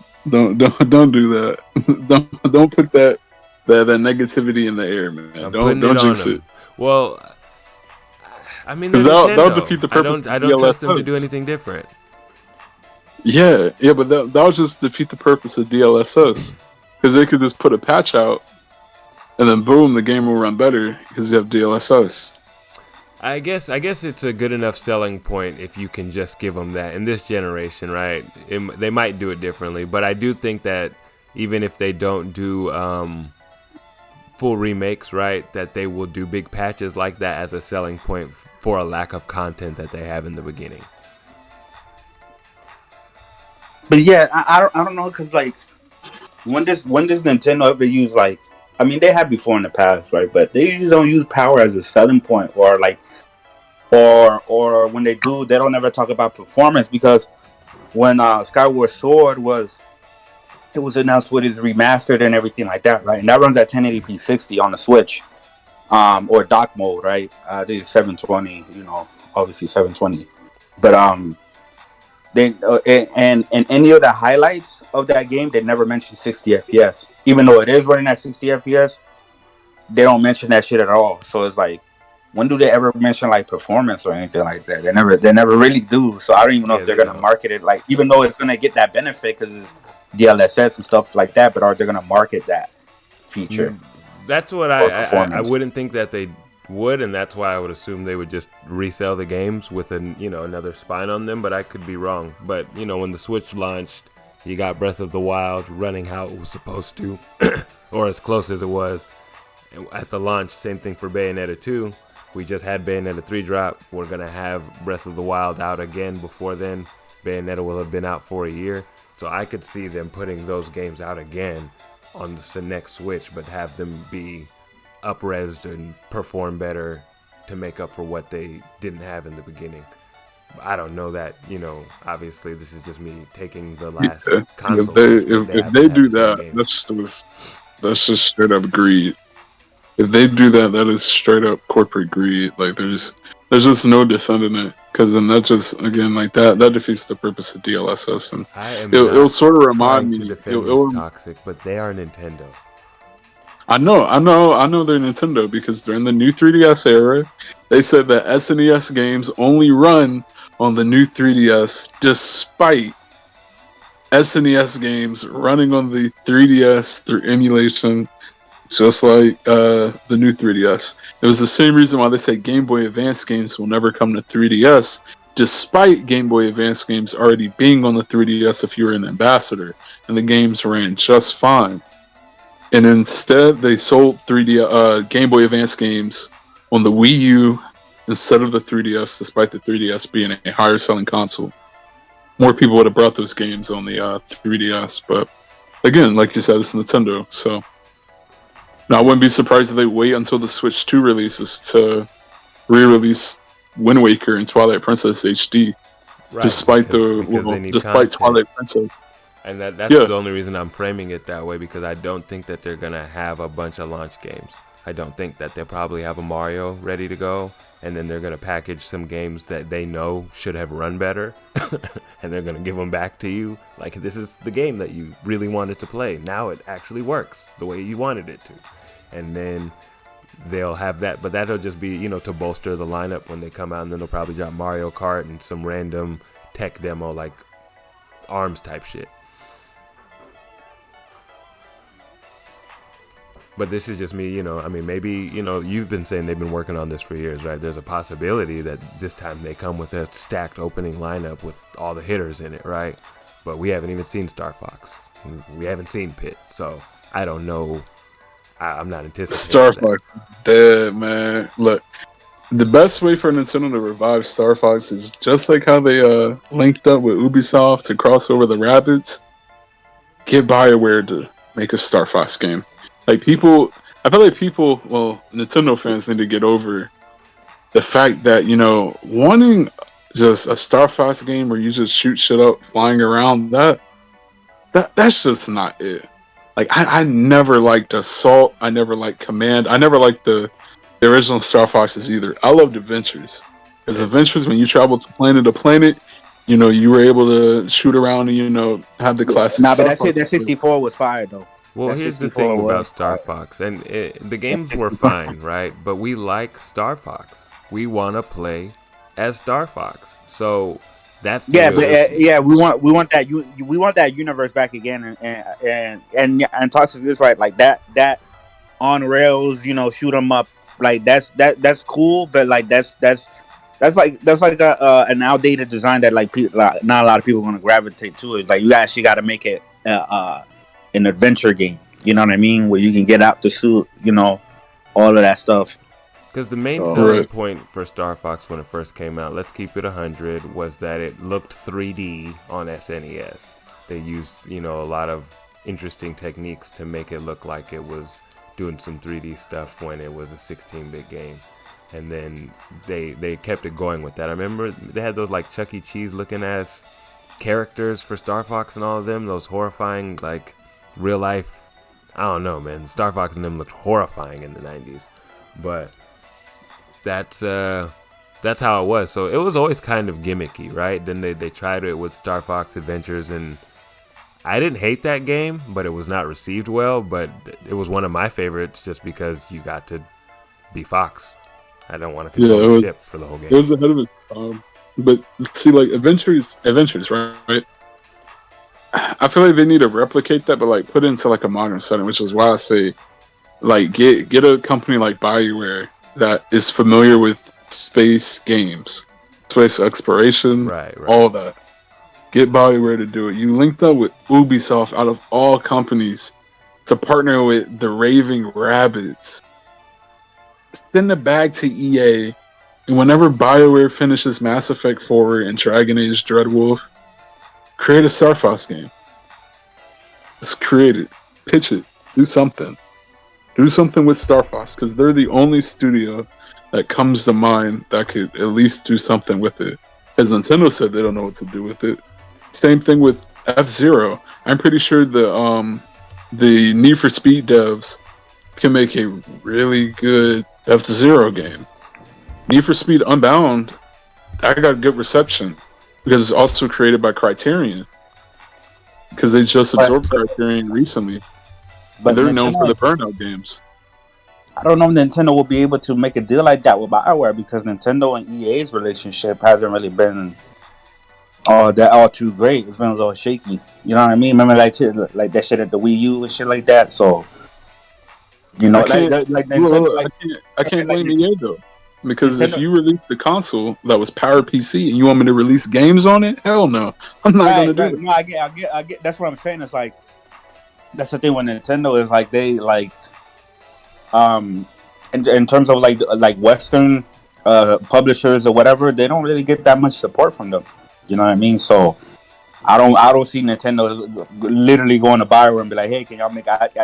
Don't do that. don't put that negativity in the air, man. Don't jinx it. Well, I mean, that'll defeat the purpose. I don't trust them to do anything different. Yeah, but that'll just defeat the purpose of DLSS, because they could just put a patch out, and then boom, the game will run better because you have DLSS. I guess it's a good enough selling point if you can just give them that in this generation, right? They might do it differently, but I do think that even if they don't do full remakes, right, that they will do big patches like that as a selling point for a lack of content that they have in the beginning. But yeah, I don't know, because like when does Nintendo ever use, like, I mean, they have before in the past, right? But they usually don't use power as a selling point, or like, or when they do, they don't ever talk about performance, because when Skyward Sword was announced with its remastered and everything like that, right? And that runs at 1080p 60 on the Switch, or dock mode, right? I think it's 720, obviously 720. But they and any of the highlights of that game, they never mentioned 60 FPS. Even though it is running at 60 FPS, they don't mention that shit at all. So it's like, when do they ever mention like performance or anything like that? They never really do. So I don't even know if they're gonna market it, like, even though it's gonna get that benefit because it's DLSS and stuff like that. But are they gonna market that feature? That's what I wouldn't think that they would, and that's why I would assume they would just resell the games with another spine on them. But I could be wrong. But when the Switch launched, you got Breath of the Wild running how it was supposed to, or as close as it was at the launch. Same thing for Bayonetta 2. We just had Bayonetta 3 drop. We're going to have Breath of the Wild out again before then. Bayonetta will have been out for a year. So I could see them putting those games out again on the next Switch, but have them be up-resed and perform better to make up for what they didn't have in the beginning. I don't know that, obviously this is just me taking the last console. If they do that, that's just straight up greed. If they do that, that is straight up corporate greed. Like, there's just no defending it, because then that just, again, like that defeats the purpose of DLSS, and it'll sort of remind me. It'll toxic, but they are Nintendo. I know they're Nintendo, because during the new 3DS era, they said that SNES games only run on the new 3DS, despite SNES games running on the 3DS through emulation. Just like the new 3DS. It was the same reason why they say Game Boy Advance games will never come to 3DS, despite Game Boy Advance games already being on the 3DS if you were an ambassador, and the games ran just fine. and instead they sold 3D Game Boy Advance games on the Wii U instead of the 3DS, despite the 3DS being a higher selling console. More people would have brought those games on the 3DS, but again, like you said, it's Nintendo, so now I wouldn't be surprised if they wait until the Switch 2 releases to re-release Wind Waker and Twilight Princess HD, Right, despite content. Twilight Princess. And that's the only reason I'm framing it that way, because I don't think that they're going to have a bunch of launch games. I don't think that they'll probably have a Mario ready to go, and then they're going to package some games that they know should have run better, and they're going to give them back to you. Like, this is the game that you really wanted to play. Now it actually works the way you wanted it to. And then they'll have that, but that'll just be, to bolster the lineup when they come out, and then they'll probably drop Mario Kart and some random tech demo like ARMS type shit. But this is just me, maybe, you've been saying they've been working on this for years, right? There's a possibility that this time they come with a stacked opening lineup with all the hitters in it, right? But we haven't even seen Star Fox. We haven't seen Pit, so I don't know. I'm not anticipating Star Fox dead, man. Look, the best way for Nintendo to revive Star Fox is just like how they linked up with Ubisoft to cross over the Rabbids. Get BioWare to make a Star Fox game. I feel like Nintendo fans need to get over the fact that, wanting just a Star Fox game where you just shoot shit up flying around, that's just not it. Like, I never liked Assault, I never liked Command, I never liked the original Star Foxes either. I loved Adventures. Because Adventures, when you traveled to planet, you were able to shoot around and, have the classic. Nah, but that 64 was fire, though. Well, here's the thing about Star Fox, and the games were fine, right? But we like Star Fox. We want to play as Star Fox. So that's we want that universe back again, and Toxic is right, like that on rails, shoot 'em up, like that's cool, but like that's like an outdated design that like not a lot of people are gonna gravitate to it. Like, you actually got to make it an adventure game, you know what I mean, where you can get out the suit, all of that stuff. Because the main selling point for Star Fox when it first came out, let's keep it 100, was that it looked 3D on SNES. They used, a lot of interesting techniques to make it look like it was doing some 3D stuff when it was a 16-bit game. And then they kept it going with that. I remember they had those like Chuck E. Cheese looking ass characters for Star Fox and all of them, those horrifying like real life, I don't know, man. Star Fox and them looked horrifying in the 90s, but that's how it was. So it was always kind of gimmicky, right? Then they tried it with Star Fox Adventures, and I didn't hate that game, but it was not received well. But it was one of my favorites just because you got to be Fox. I don't want to control the ship for the whole game. It was ahead of its time. But see, like Adventures, right? I feel like they need to replicate that, but like put it into like a modern setting, which is why I say, like, get a company like BioWare that is familiar with space games, space exploration, right. All that. Get BioWare to do it. You linked up with Ubisoft out of all companies to partner with the Raving Rabbids. Send the bag to EA, and whenever BioWare finishes Mass Effect 4 and Dragon Age Dreadwolf, create a Star Fox game. Just create it. Pitch it. Do something. Do something with Star Fox, because they're the only studio that comes to mind that could at least do something with it. As Nintendo said, they don't know what to do with it. Same thing with F-Zero. I'm pretty sure the Need for Speed devs can make a really good F-Zero game. Need for Speed Unbound, I got good reception because it's also created by Criterion, because they just absorbed Criterion recently. But they're known for the Burnout games. I don't know if Nintendo will be able to make a deal like that with BioWare, because Nintendo and EA's relationship hasn't really been all too great. It's been a little shaky. You know what I mean? Remember like that shit at the Wii U and shit like that. So I can't blame EA though. Because if you release the console that was Power PC and you want me to release games on it, hell no, I'm not gonna do it. No, I get. That's what I'm saying. It's like that's the thing with Nintendo is like they like um in terms of like Western publishers or whatever, they don't really get that much support from them. You know what I mean? So I don't see Nintendo literally going to Byron and be like, hey, can y'all make like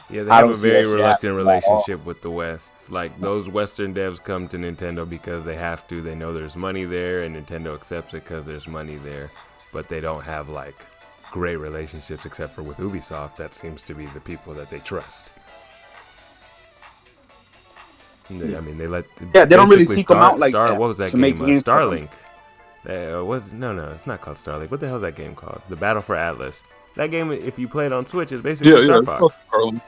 Yeah, they I have don't a see very that shit reluctant happening at all. relationship with the West. Like, those Western devs come to Nintendo because they have to. They know there's money there, and Nintendo accepts it because there's money there. But they don't have, like, great relationships except for with Ubisoft. That seems to be the people that they trust. I mean, they let Yeah, they don't really basically seek them out like Star. that What was that to make game? games for them. Starlink. No, it's not called Starlink. What the hell is that game called? The Battle for Atlas. That game, if you play it on Switch, is basically Yeah, Star it's Fox. called Harlem.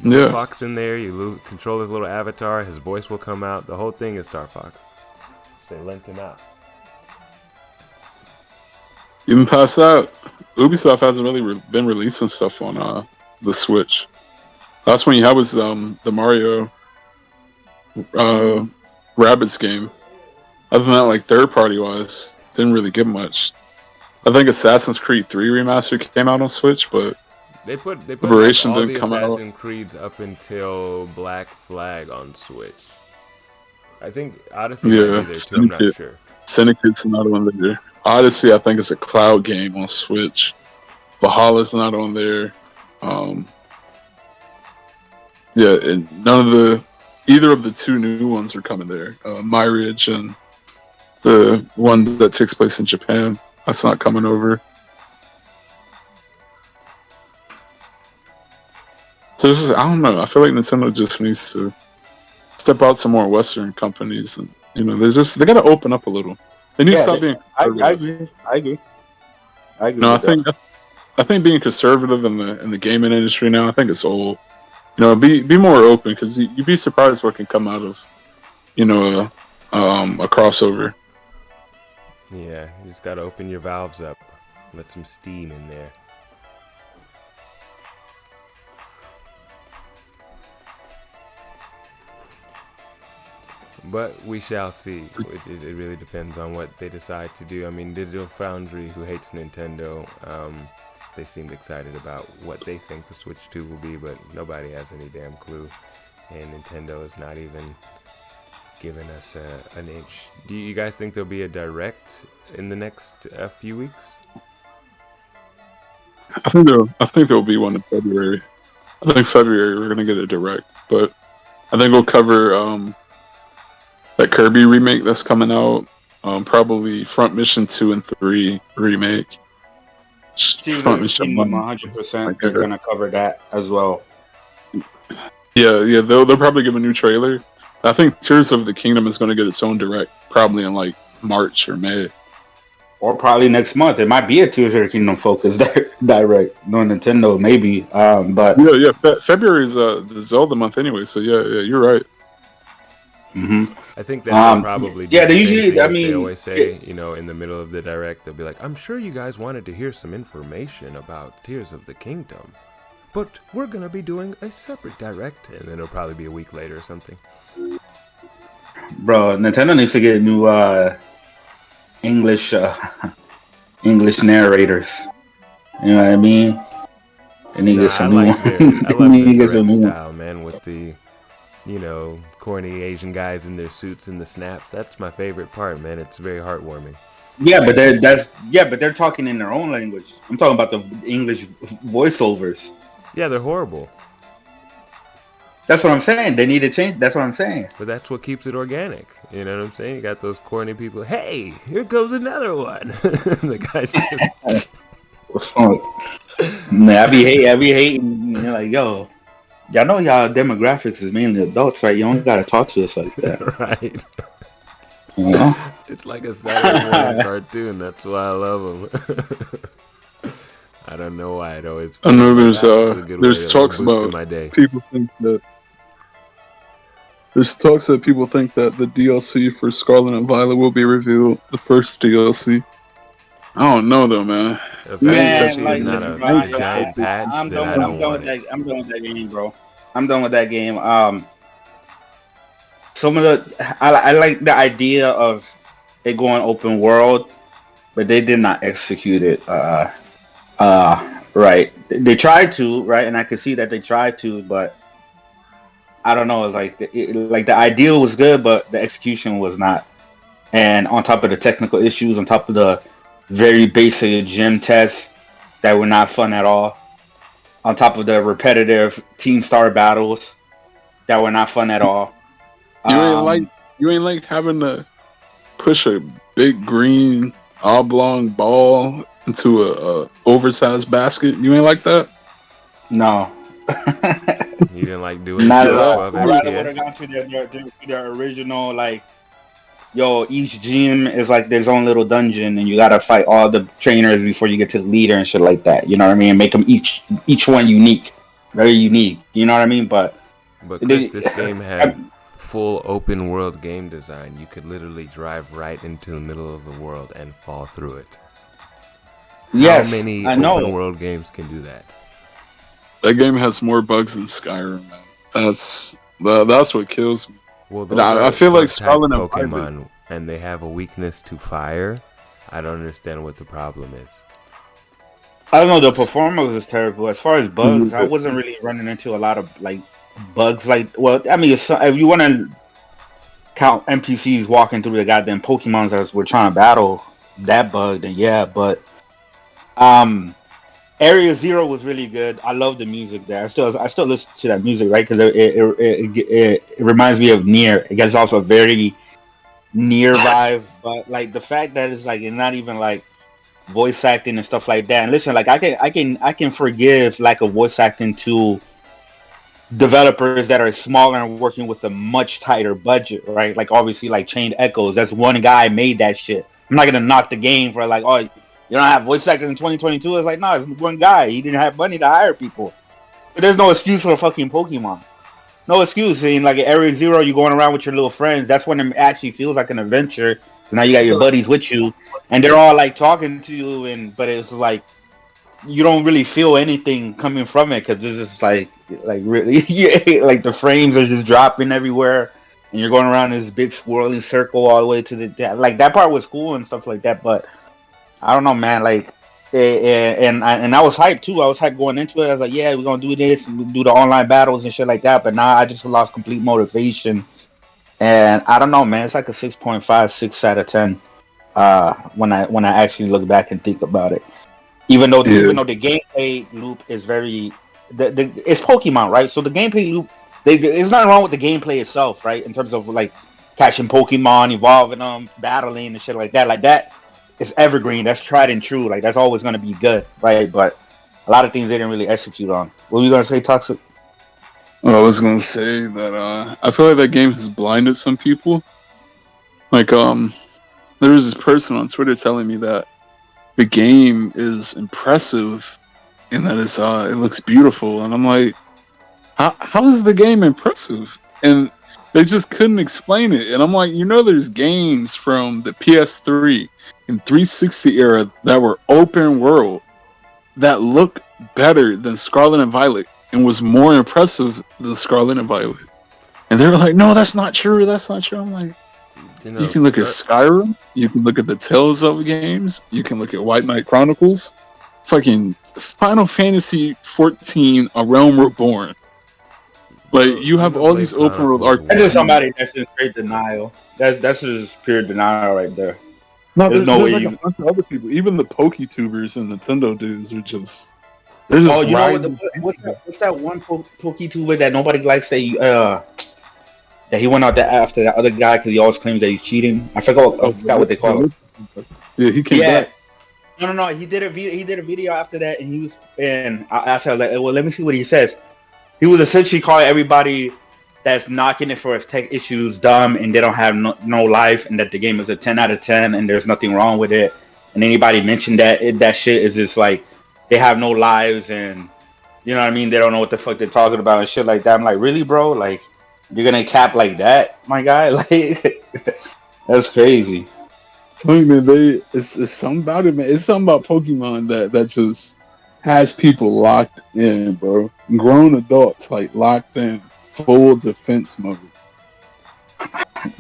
You put Yeah. Fox in there, control his little avatar, his voice will come out. The whole thing is Star Fox. They lent him out. Even past that, Ubisoft hasn't really been releasing stuff on the Switch. Last one you had was the Mario Rabbids game. Other than that, like third party wise, didn't really get much. I think Assassin's Creed 3 remaster came out on Switch, but They put like Liberation all didn't the come out. Assassin's Creeds up until Black Flag on Switch. I think Odyssey might Yeah, be there too. I'm not sure. Syndicate's another one there. Odyssey, I think, is a cloud game on Switch. Valhalla's not on there. Yeah, and either of the two new ones are coming there. Myridge and the one that takes place in Japan. That's not coming over. So it's just, I don't know. I feel like Nintendo just needs to step out to more Western companies, and they got to open up a little. They need to stop being. I agree. No, with that. I think being conservative in the gaming industry now, I think it's old. Be more open, because you'd be surprised what can come out of, a crossover. Yeah, you just gotta open your valves up, let some steam in there. But we shall see. It really depends on what they decide to do. I mean, Digital Foundry, who hates Nintendo, they seemed excited about what they think the Switch 2 will be, but nobody has any damn clue. And Nintendo is not even giving us an inch. Do you guys think there'll be a direct in the next few weeks? I think there'll be one in February. I think February we're gonna get a direct, but I think we'll cover that Kirby remake that's coming out. Probably Front Mission 2 and 3 remake. Front Mission 100%. They're gonna cover that as well. Yeah. They'll probably give a new trailer. I think Tears of the Kingdom is gonna get its own direct, probably in like March or May. Or probably next month. It might be a Tears of the Kingdom focused direct. No, Nintendo maybe. But February is the Zelda month anyway. So yeah, you're right. Mm-hmm. I think they'll probably do they usually. they always say, in the middle of the direct, they'll be like, "I'm sure you guys wanted to hear some information about Tears of the Kingdom, but we're gonna be doing a separate direct," and then it'll probably be a week later or something. Bro, Nintendo needs to get new English narrators. You know what I mean? They need to get some I love their direct style, man, with the corny Asian guys in their suits and the snaps. That's my favorite part, man. It's very heartwarming. Yeah, but they're talking in their own language. I'm talking about the English voiceovers. Yeah, they're horrible. That's what I'm saying. They need to change. That's what I'm saying. But that's what keeps it organic. You know what I'm saying? You got those corny people. Hey, here comes another one. The guy's just. Man, I be hating. You're like, yo, y'all know y'all demographics is mainly adults, right? You don't gotta talk to us like that, right? You know? It's like a Saturday morning cartoon. That's why I love them. I don't know why it always. I know there's talks about people think that. There's talks that people think that the DLC for Scarlet and Violet will be revealed, the first DLC. I don't know though, man. Man, like, not a giant patch. I'm done with that game, bro. I'm done with that game. Some of I like the idea of it going open world, but they did not execute it Right. They tried to, right, and I could see that they tried to, but I don't know. It's like like the ideal was good, but the execution was not. And on top of the technical issues, on top of the very basic gym tests that were not fun at all, on top of the repetitive team star battles that were not fun at all. You ain't like you ain't like having to push a big green oblong ball into a oversized basket. You ain't like that. No. You didn't like doing Not shit at all. 12 I rather would have FPS? gone to their original, like, yo, each gym is like their own little dungeon, and you gotta fight all the trainers before you get to the leader and shit like that. You know what I mean? Make them each one unique, very unique. You know what I mean? But But Chris, this game had full open world game design. You could literally drive right into the middle of the world and fall through it. yes, How many I open know. world games can do that? That game has more bugs than Skyrim, man. That's what kills me. Well, But those I are feel like bug-type Scarlet and Violet. Pokemon, and they have a weakness to fire. I don't understand what the problem is. I don't know. The performance was terrible. As far as bugs, I wasn't really running into a lot of like bugs. Like, well, I mean, if you want to count NPCs walking through the goddamn Pokemons as we're trying to battle that bug, then yeah. But Area Zero was really good. I love the music there. I still listen to that music, right? Because it reminds me of Nier. It gets also a very Nier vibe, but like the fact that it's not even like voice acting and stuff like that. And listen, like I can forgive lack of voice acting to developers that are smaller and working with a much tighter budget, right? Like obviously like Chained Echoes. That's one guy made that shit. I'm not gonna knock the game for like, oh, you don't have voice actors in 2022. It's like, no, it's one guy. He didn't have money to hire people. But there's no excuse for a fucking Pokemon. No excuse. In like Area Zero, you're going around with your little friends. That's when it actually feels like an adventure. Now you got your buddies with you, and they're all like talking to you, but it's like you don't really feel anything coming from it because this is like really like the frames are just dropping everywhere, and you're going around this big swirling circle all the way to the like that part was cool and stuff like that. But I don't know, man. Like, and I was hyped too. I was hyped going into it. I was like, yeah, we're gonna do this and do the online battles and shit like that. But now I just lost complete motivation, and I don't know, man. It's like a 6.5, 6 out of 10. When I actually look back and think about it, even though the gameplay loop is very, it's Pokemon, right? So the gameplay loop, there's nothing wrong with the gameplay itself, right? In terms of like catching Pokemon, evolving them, battling and shit like that. Like that is evergreen. That's tried and true. Like that's always gonna be good, right? But a lot of things they didn't really execute on. What were you gonna say, Toxic? Well, I was gonna say that I feel like that game has blinded some people. Like there was this person on Twitter telling me that the game is impressive and that it looks beautiful, and I'm like, how is the game impressive? And they just couldn't explain it. And I'm like, there's games from the PS3 and 360 era that were open world that look better than Scarlet and Violet and was more impressive than Scarlet and Violet. And they were like, no, that's not true. That's not true. I'm like, you can look at Skyrim. You can look at the Tales of games. You can look at White Knight Chronicles. Fucking Final Fantasy 14, A Realm Reborn. Like, you have all these open world RPGs. That's just somebody that's in straight denial. That's just pure denial right there. No, there's like a bunch of other people. Even the PokeTubers and Nintendo dudes are just. Oh, you know what's that one PokeTuber that nobody likes that he went out there after that other guy because he always claims that he's cheating. I forgot what they call it. Yeah, he came back. No. He did a video after that, and I asked her like, well, let me see what he says. He was essentially calling everybody that's knocking it for its tech issues dumb, and they don't have no life, and that the game is a 10 out of 10, and there's nothing wrong with it. And anybody mentioned that shit is just like they have no lives, and you know what I mean. They don't know what the fuck they're talking about and shit like that. I'm like, really, bro? Like. You're gonna cap like that, my guy? Like, that's crazy. I mean, man, it's something about it, man. It's something about Pokemon that just has people locked in, bro. Grown adults like locked in, full defense mode.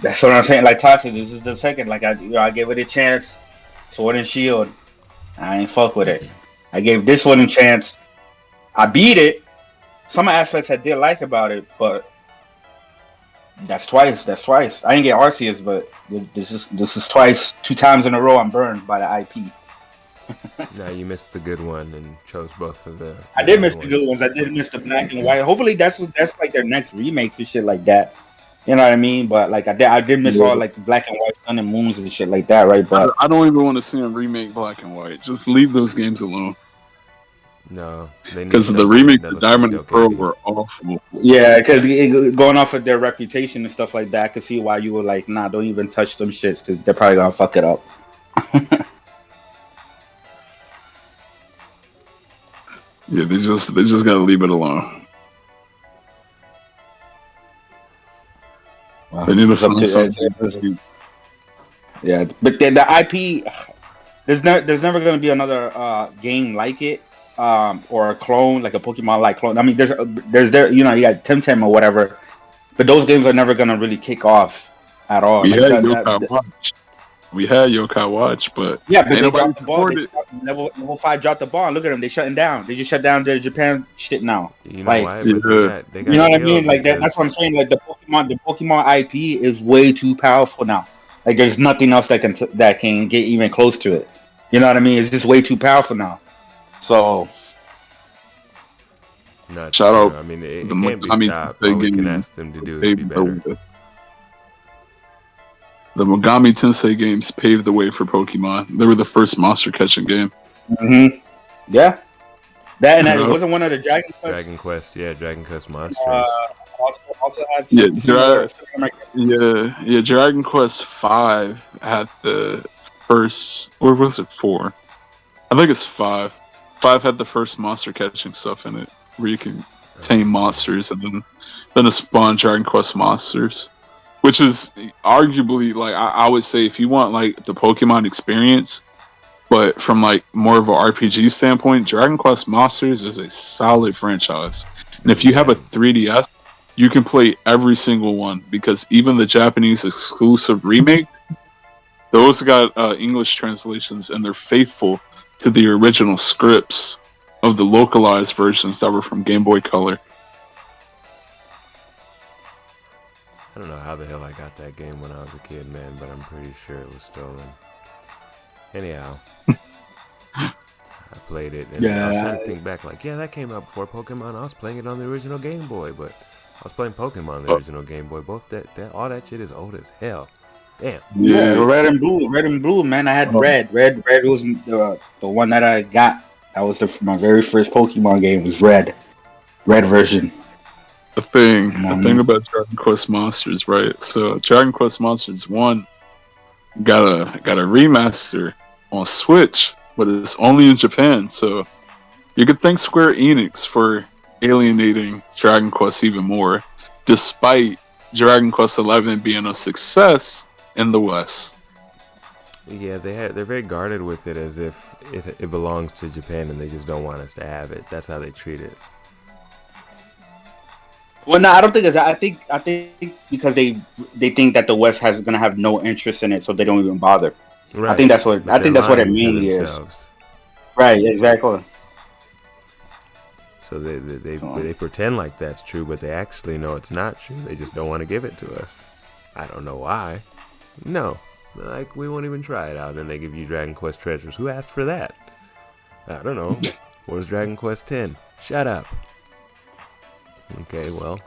That's what I'm saying. Like Tasha, this is the second. Like I gave it a chance. Sword and Shield. I ain't fuck with it. I gave this one a chance. I beat it. Some aspects I did like about it, but that's twice. That's twice. I didn't get Arceus, but this is twice. 2 times in a row I'm burned by the IP. Now you missed the good one and chose both of the. I did miss the good ones. I did miss the black and white. Hopefully that's like their next remakes and shit like that. You know what I mean? But like I did miss all like the black and white Sun and Moons and shit like that, right? But I don't even want to see them remake Black and White. Just leave those games alone. No, because the remake of Diamond and Pearl were awful. Yeah, because going off of their reputation and stuff like that, I could see why you were like, nah, don't even touch them shits. Cause they're probably gonna fuck it up. Yeah, they just gotta leave it alone. Well, they need to find something. Yeah, but the IP, there's never gonna be another game like it. Or a clone, like a Pokemon-like clone. I mean, there's there, you got Temtem or whatever, but those games are never gonna really kick off at all. We had Yokai Watch. We had Yokai Watch, but yeah, but they dropped the ball. Level 5 dropped the ball. Look at them, they shutting down. They just shut down their Japan shit now. You know like, why? They got you know what I mean? Like that's what I'm saying. Like the Pokemon IP is way too powerful now. Like there's nothing else that can get even close to it. You know what I mean? It's just way too powerful now. So, shout out. I mean, it can't be stopped. All we can ask them to do is be better. The Megami Tensei games paved the way for Pokemon. They were the first monster catching game. Mm-hmm. Yeah. That and it wasn't one of the Dragon Quest. Dragon Quest, yeah, Dragon Quest monsters. Also had Dragon Quest 5 had the first, or was it 4? I think it's 5. 5 had the first monster catching stuff in it, where you can tame monsters, and then it spawned Dragon Quest Monsters, which is arguably, like, I would say, if you want like the Pokemon experience, but from like more of an RPG standpoint, Dragon Quest Monsters is a solid franchise. And if you have a 3DS, you can play every single one, because even the Japanese exclusive remake, those got English translations, and they're faithful to the original scripts of the localized versions that were from Game Boy Color. I don't know how the hell I got that game when I was a kid, man, but I'm pretty sure it was stolen. Anyhow, I played it, and I was trying to think back, like, yeah, that came out before Pokemon. I was playing it on the original Game Boy, but I was playing Pokemon on the original Game Boy. Both all that shit is old as hell. Damn. Yeah, red and blue, man. I had red. Red was the one that I got. That was my very first Pokemon game. Was red version. The thing about Dragon Quest Monsters, right? So Dragon Quest Monsters 1 got a remaster on Switch, but it's only in Japan. So you could thank Square Enix for alienating Dragon Quest even more, despite Dragon Quest 11 being a success in the West. Yeah, they're very guarded with it, as if it belongs to Japan and they just don't want us to have it. That's how they treat it. Well, no, I don't think it's that. I think because they think that the West is gonna have no interest in it, so they don't even bother. Right. I think that's what it mainly is. Right, exactly. So they pretend like that's true, but they actually know it's not true. They just don't want to give it to us. I don't know why. No, like, we won't even try it out. Then they give you Dragon Quest Treasures. Who asked for that? I don't know. Where's Dragon Quest 10? Shut up. Okay, well,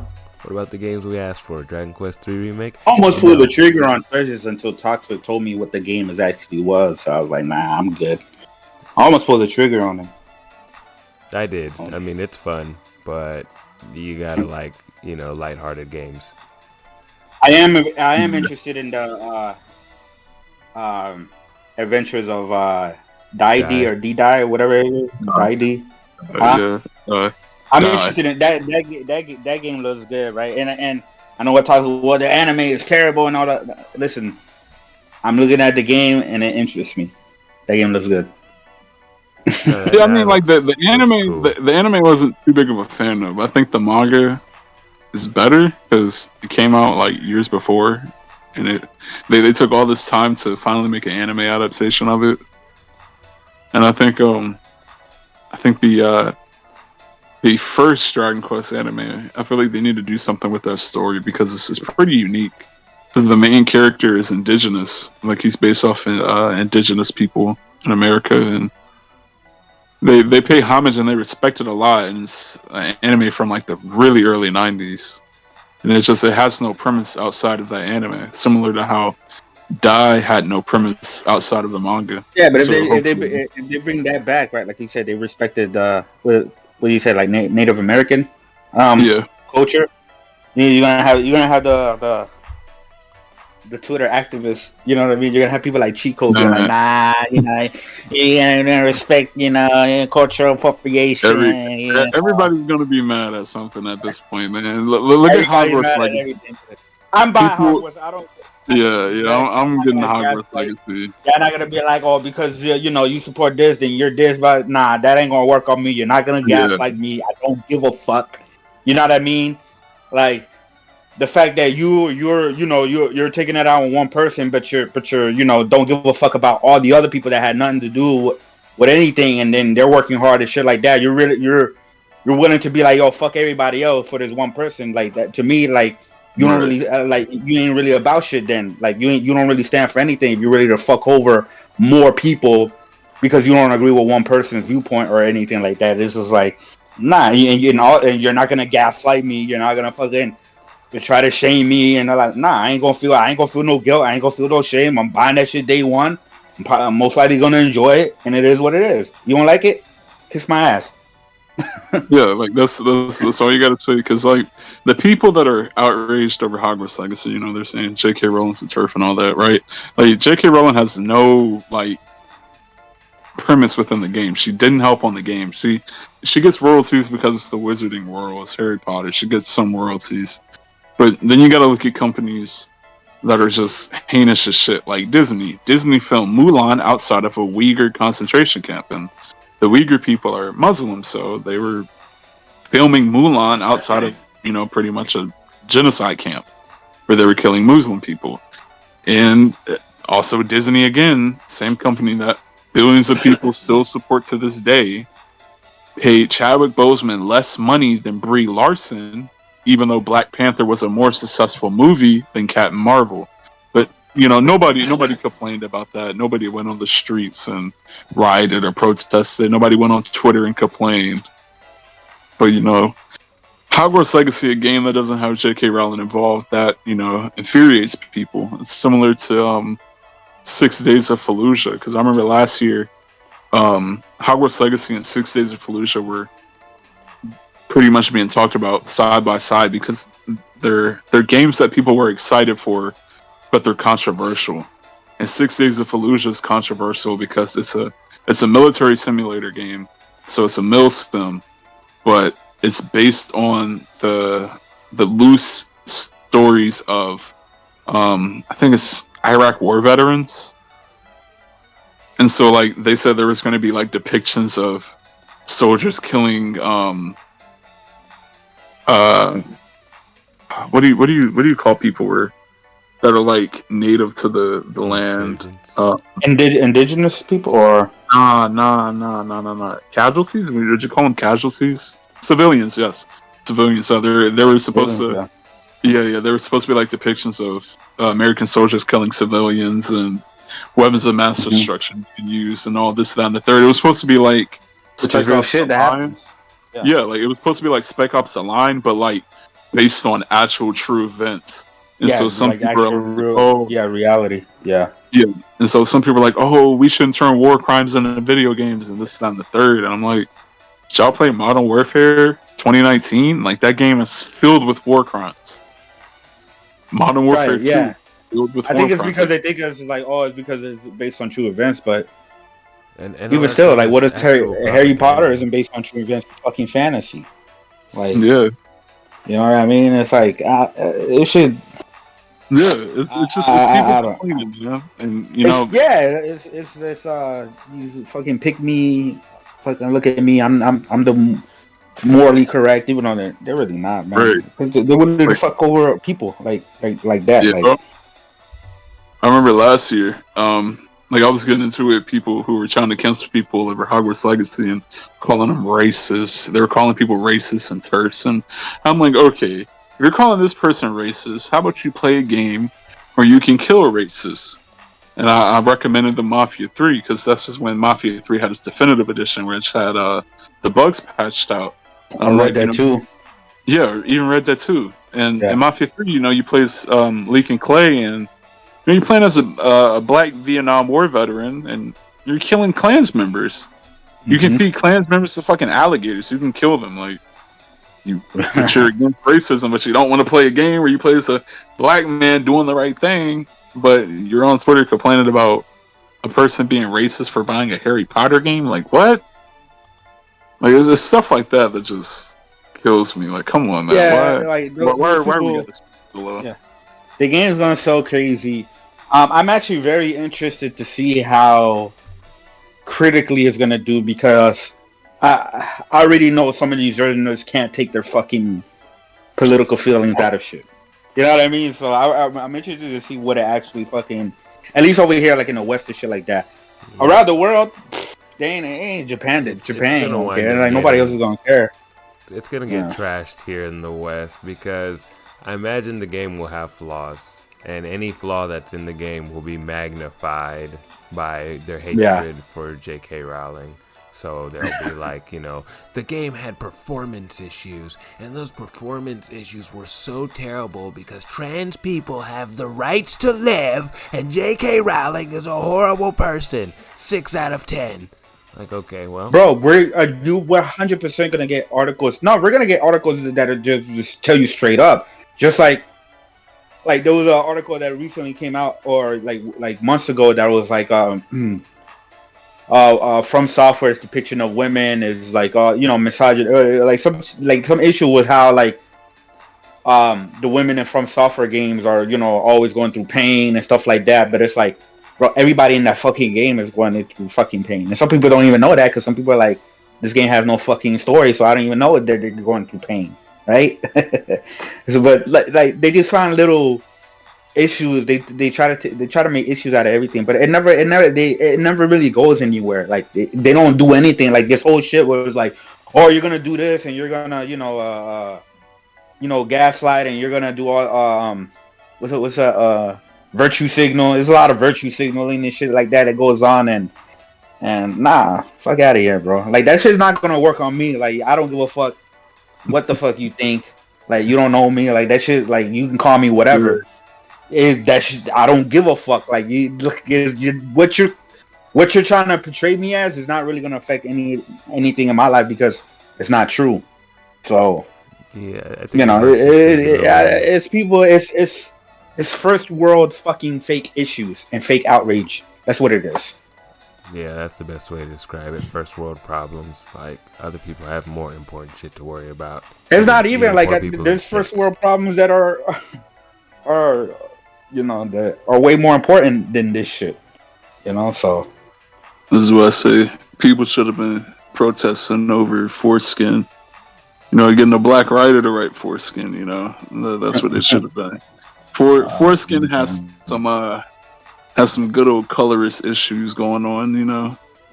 what about the games we asked for? Dragon Quest 3 Remake? I almost pulled the trigger on Treasures until Toxic told me what the game actually was. So I was like, nah, I'm good. I almost pulled the trigger on it. I did. I mean, it's fun, but you gotta like, lighthearted games. I am interested in the adventures of Dai or D-Dai or whatever it is. Dai. I'm interested in that game looks good, right? And I know what the anime is terrible and all that. Listen, I'm looking at the game and it interests me. That game looks good. Yeah, I mean, like the anime, cool. the anime wasn't too big of a fan of. I think the manga is better because it came out like years before, and they took all this time to finally make an anime adaptation of it. And I think think the first Dragon Quest anime, I feel like they need to do something with that story because this is pretty unique. Because the main character is indigenous, like he's based off indigenous people in America, and they pay homage and they respect it a lot. And it's an anime from like the really early '90s, and it has no premise outside of that anime, similar to how Dai had no premise outside of the manga. Yeah, but if they bring that back, right? Like you said, they respected what you said, like Native American culture. You're gonna have the Twitter activists. You know what I mean? You're gonna have people like Chico being like, nah, you're gonna respect, cultural appropriation. Everybody's gonna be mad at something at this point, man. Look at Hogwarts Legacy. I'm buying Hogwarts. I don't. Yeah, I'm getting the Hogwarts Legacy. You're not gonna be like, oh, because you support this, then you're this, but nah, that ain't gonna work on me. You're not gonna gaslight me. I don't give a fuck. You know what I mean? Like the fact that you're taking it out on one person, but you're don't give a fuck about all the other people that had nothing to do with anything, and then they're working hard and shit like that. You're willing to be like, yo, fuck everybody else for this one person. Like that to me, like. You don't really you ain't really about shit then. Like you don't really stand for anything if you're ready to fuck over more people because you don't agree with one person's viewpoint or anything like that. It's just like, nah, and you're not gonna gaslight me. You're not gonna fucking try to shame me. And they're like, nah, I ain't gonna feel no guilt. I ain't gonna feel no shame. I'm buying that shit day one. I'm most likely gonna enjoy it, and it is what it is. You don't like it? Kiss my ass. Yeah, like that's all you gotta say. Because like the people that are outraged over Hogwarts Legacy, they're saying J.K. Rowling's a turf and all that, right? Like J.K. Rowling has no like premise within the game. She didn't help on the game. She gets royalties because it's the Wizarding world. It's Harry Potter. She gets some royalties, but then you gotta look at companies that are just heinous as shit, like Disney. Disney filmed Mulan outside of a Uyghur concentration camp, and the Uyghur people are Muslim, so they were filming Mulan outside of, pretty much a genocide camp where they were killing Muslim people. And also Disney, again, same company that billions of people still support to this day, paid Chadwick Boseman less money than Brie Larson, even though Black Panther was a more successful movie than Captain Marvel. But nobody complained about that. Nobody went on the streets and rioted or protested. Nobody went on Twitter and complained. But Hogwarts Legacy, a game that doesn't have J.K. Rowling involved, that infuriates people. It's similar to 6 Days of Fallujah, because I remember last year, Hogwarts Legacy and 6 Days of Fallujah were pretty much being talked about side by side because they're games that people were excited for, but they're controversial. And 6 Days of Fallujah is controversial because it's a military simulator game, so it's a milsim, but it's based on the loose stories of I think it's Iraq war veterans. And so like they said there was going to be like depictions of soldiers killing what do you call people that are like native to the land? Indigenous people or nah. Casualties? I mean, would you call them casualties? Civilians, yes. Civilians. So they were supposed to they were supposed to be like depictions of American soldiers killing civilians and weapons of mass destruction being used and all this, that, and the third. It was supposed to be like Spec Ops shit that happens. Yeah, like it was supposed to be like Spec Ops: The Line, but like based on actual true events. And so some like people are like, reality. Yeah. And so some people are like, oh, we shouldn't turn war crimes into video games and this, that, and the third. And I'm like, did y'all play Modern Warfare 2019? Like that game is filled with war crimes. Modern Warfare 2 filled with I war think it's crimes. because they think it's like, it's because it's based on true events, but and even still, like, what if Harry Potter isn't based on true events? It's fucking fantasy. Like, yeah. You know what I mean? It's like it should. Yeah, it's just people complaining, and it's these fucking pick me, fucking look at me. I'm the morally correct, even though they're really not, man. Right. Because they wouldn't fuck over people like that. Yeah, like, I remember last year, Like, I was getting into it, people who were trying to cancel people over Hogwarts Legacy and calling them racist. They were calling people racist and terse. And I'm like, okay, if you're calling this person racist, how about you play a game where you can kill a racist? And I recommended the Mafia 3, because that's just when Mafia 3 had its definitive edition, which had the bugs patched out. I read that too. Yeah, even Red Dead 2. And Yeah. in Mafia 3, you play as Leak and Clay, and you're playing as a black Vietnam War veteran, and you're killing clans members. You can feed clans members to fucking alligators. You can kill them. Like, but you're against racism, but you don't want to play a game where you play as a black man doing the right thing, but you're on Twitter complaining about a person being racist for buying a Harry Potter game. Like, what? Like, there's stuff like that that just kills me. Like, come on, man. Yeah, why are we at this level? Yeah. The game's gonna so crazy. I'm actually very interested to see how critically it's gonna do, because I already know some of these journalists can't take their fucking political feelings out of shit. You know what I mean? So I'm interested to see what it actually fucking, at least over here, like in the West and shit like that. Around the world, they ain't Japan. Japan don't care. Like nobody else is gonna care. It's gonna get trashed here in the West, because I imagine the game will have flaws, and any flaw that's in the game will be magnified by their hatred for J.K. Rowling. So there'll be like, the game had performance issues, and those performance issues were so terrible because trans people have the rights to live, and J.K. Rowling is a horrible person. 6 out of 10. Like, okay, well, bro, we're 100% gonna get articles. No, we're gonna get articles that are just tell you straight up. Just like there was an article that recently came out, or like months ago, that was like From Software's depiction of women is like misogyny, like some issue with how the women in From Software games are always going through pain and stuff like that. But it's like, bro, everybody in that fucking game is going through fucking pain, and some people don't even know that, because some people are like, this game has no fucking story, so I don't even know that they're going through pain, right? So, but like they just find little issues. They try to make issues out of everything, but it never really goes anywhere. Like they don't do anything. Like this whole shit where it's like, oh, you're gonna do this, and you're gonna gaslight, and you're gonna do all what's that virtue signal. There's a lot of virtue signaling and shit like that goes on, and nah, fuck out of here, bro. Like that shit's not gonna work on me. Like I don't give a fuck what the fuck you think. Like you don't know me. Like that shit. Like you can call me whatever. Is that shit, I don't give a fuck. Like what you're trying to portray me as is not really gonna affect anything in my life, because it's not true. So yeah, I think it's people. It's first world fucking fake issues and fake outrage. That's what it is. Yeah, that's the best way to describe it. First world problems. Like, other people have more important shit to worry about. It's not even like there's first world problems that are that are way more important than this shit. So this is what I say. People should have been protesting over foreskin. Getting a black rider to write foreskin. That's what it should have been. Foreskin has some good old colorist issues going on.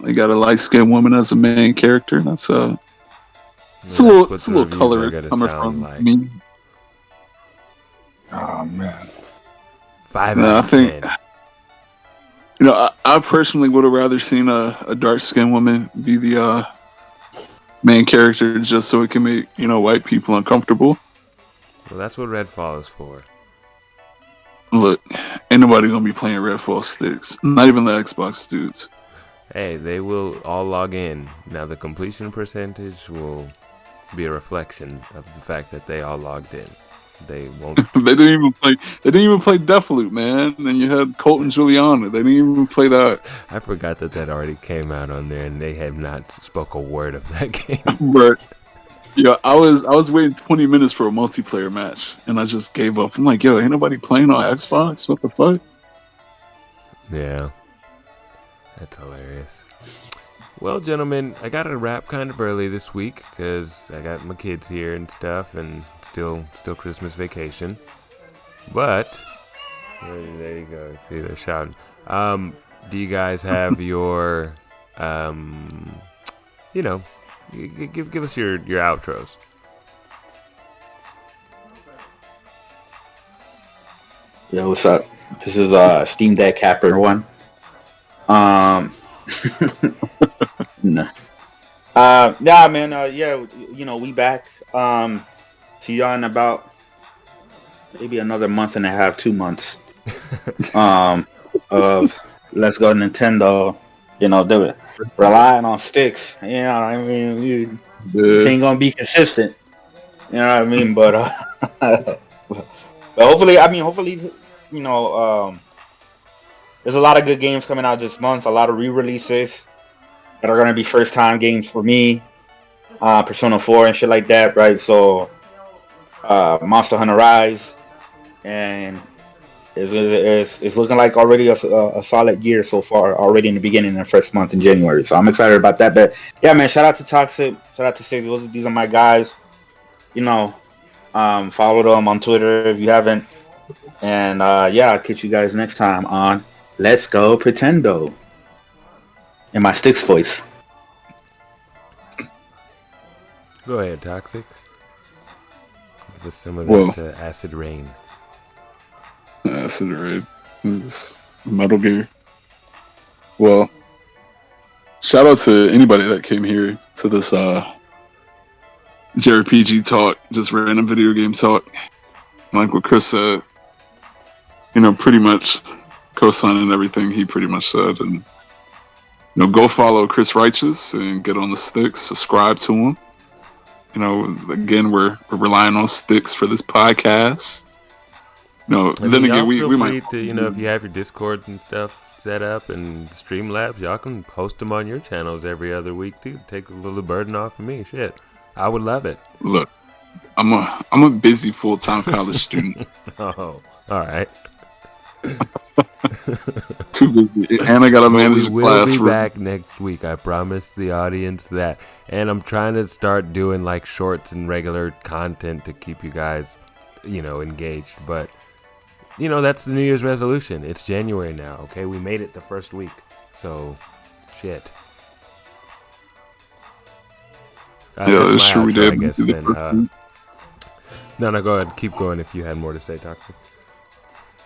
They got a light skinned woman as a main character. It's a little colorist coming from me. Oh man. 5 out of 10. I personally would have rather seen a dark skinned woman be the main character, just so it can make white people uncomfortable. Well, that's what Redfall is for. Look, ain't nobody gonna be playing Redfall sticks. Not even the Xbox dudes. Hey, they will all log in. Now the completion percentage will be a reflection of the fact that they all logged in. They won't. They didn't even play Deathloop, man. And you had Colt and Juliana. They didn't even play that. I forgot that already came out on there, and they have not spoke a word of that game. But yeah, I was waiting 20 minutes for a multiplayer match, and I just gave up. I'm like, yo, ain't nobody playing on Xbox? What the fuck? Yeah, that's hilarious. Well, gentlemen, I got to wrap kind of early this week because I got my kids here and stuff, and still Christmas vacation. But there you go. See, they're shouting. do you guys have your, give us your outros. Yo, what's up? This is Steam Deck Capper 1. No. Yeah, man. We back. See y'all in about maybe another month and a half, 2 months. Of Let's Go Nintendo. They're relying on sticks. You know what I mean? You ain't gonna be consistent. You know what I mean? But hopefully, there's a lot of good games coming out this month. A lot of re-releases that are gonna be first-time games for me. Persona 4 and shit like that, right? So, Monster Hunter Rise, and it's looking like already a solid year so far, already in the beginning of the first month in January. So I'm excited about that. But yeah, man, shout out to Toxic, shout out to Sig. These are my guys. Follow them on Twitter if you haven't. And I'll catch you guys next time on Let's Go Pretendo. In my Sticks voice. Go ahead, Toxic. Give us some of that acid rain. Acid rain. This is Metal Gear. Well, shout out to anybody that came here to this JRPG talk, just random video game talk. Like what Chris said, pretty much co-signing everything he pretty much said. And, go follow Chris Righteous and get on the Sticks, subscribe to him. Again, we're relying on Sticks for this podcast. Then again, we might to, if you have your Discord and stuff set up and Streamlabs, y'all can post them on your channels every other week too. Take a little burden off of me. Shit, I would love it. Look, I'm a busy full-time college student. Oh, all right. Too busy, and I gotta manage we class. We'll be back next week. I promise the audience that. And I'm trying to start doing like shorts and regular content to keep you guys, engaged. But that's the New Year's resolution. It's January now. Okay, we made it the first week. So, shit. That's true. We did. I guess, then, no, go ahead. Keep going if you had more to say, Toxic.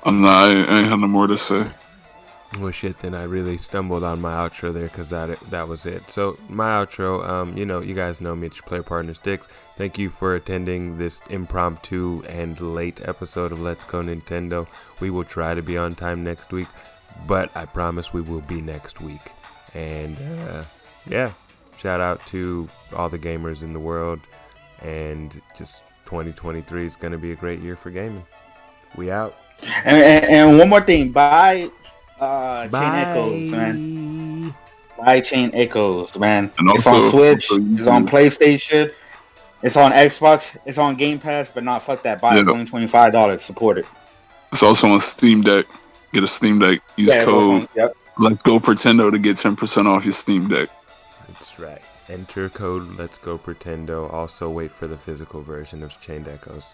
I ain't had no more to say. Well, shit, then I really stumbled on my outro there because that was it. So, my outro, you guys know me, it's your player partner Sticks. Thank you for attending this impromptu and late episode of Let's Go Nintendo. We will try to be on time next week, but I promise we will be next week. And, shout out to all the gamers in the world. And just 2023 is going to be a great year for gaming. We out. And one more thing, buy Chain Echoes, man. Buy Chain Echoes, man. And it's on Switch, it's on PlayStation, it's on Xbox, it's on Game Pass, but not fuck that. Buy it. It's only $25. Support it. It's also on Steam Deck. Get a Steam Deck. Use code Let's Go Pretendo to get 10% off your Steam Deck. That's right. Enter code Let's Go Pretendo. Also wait for the physical version of Chain Echoes.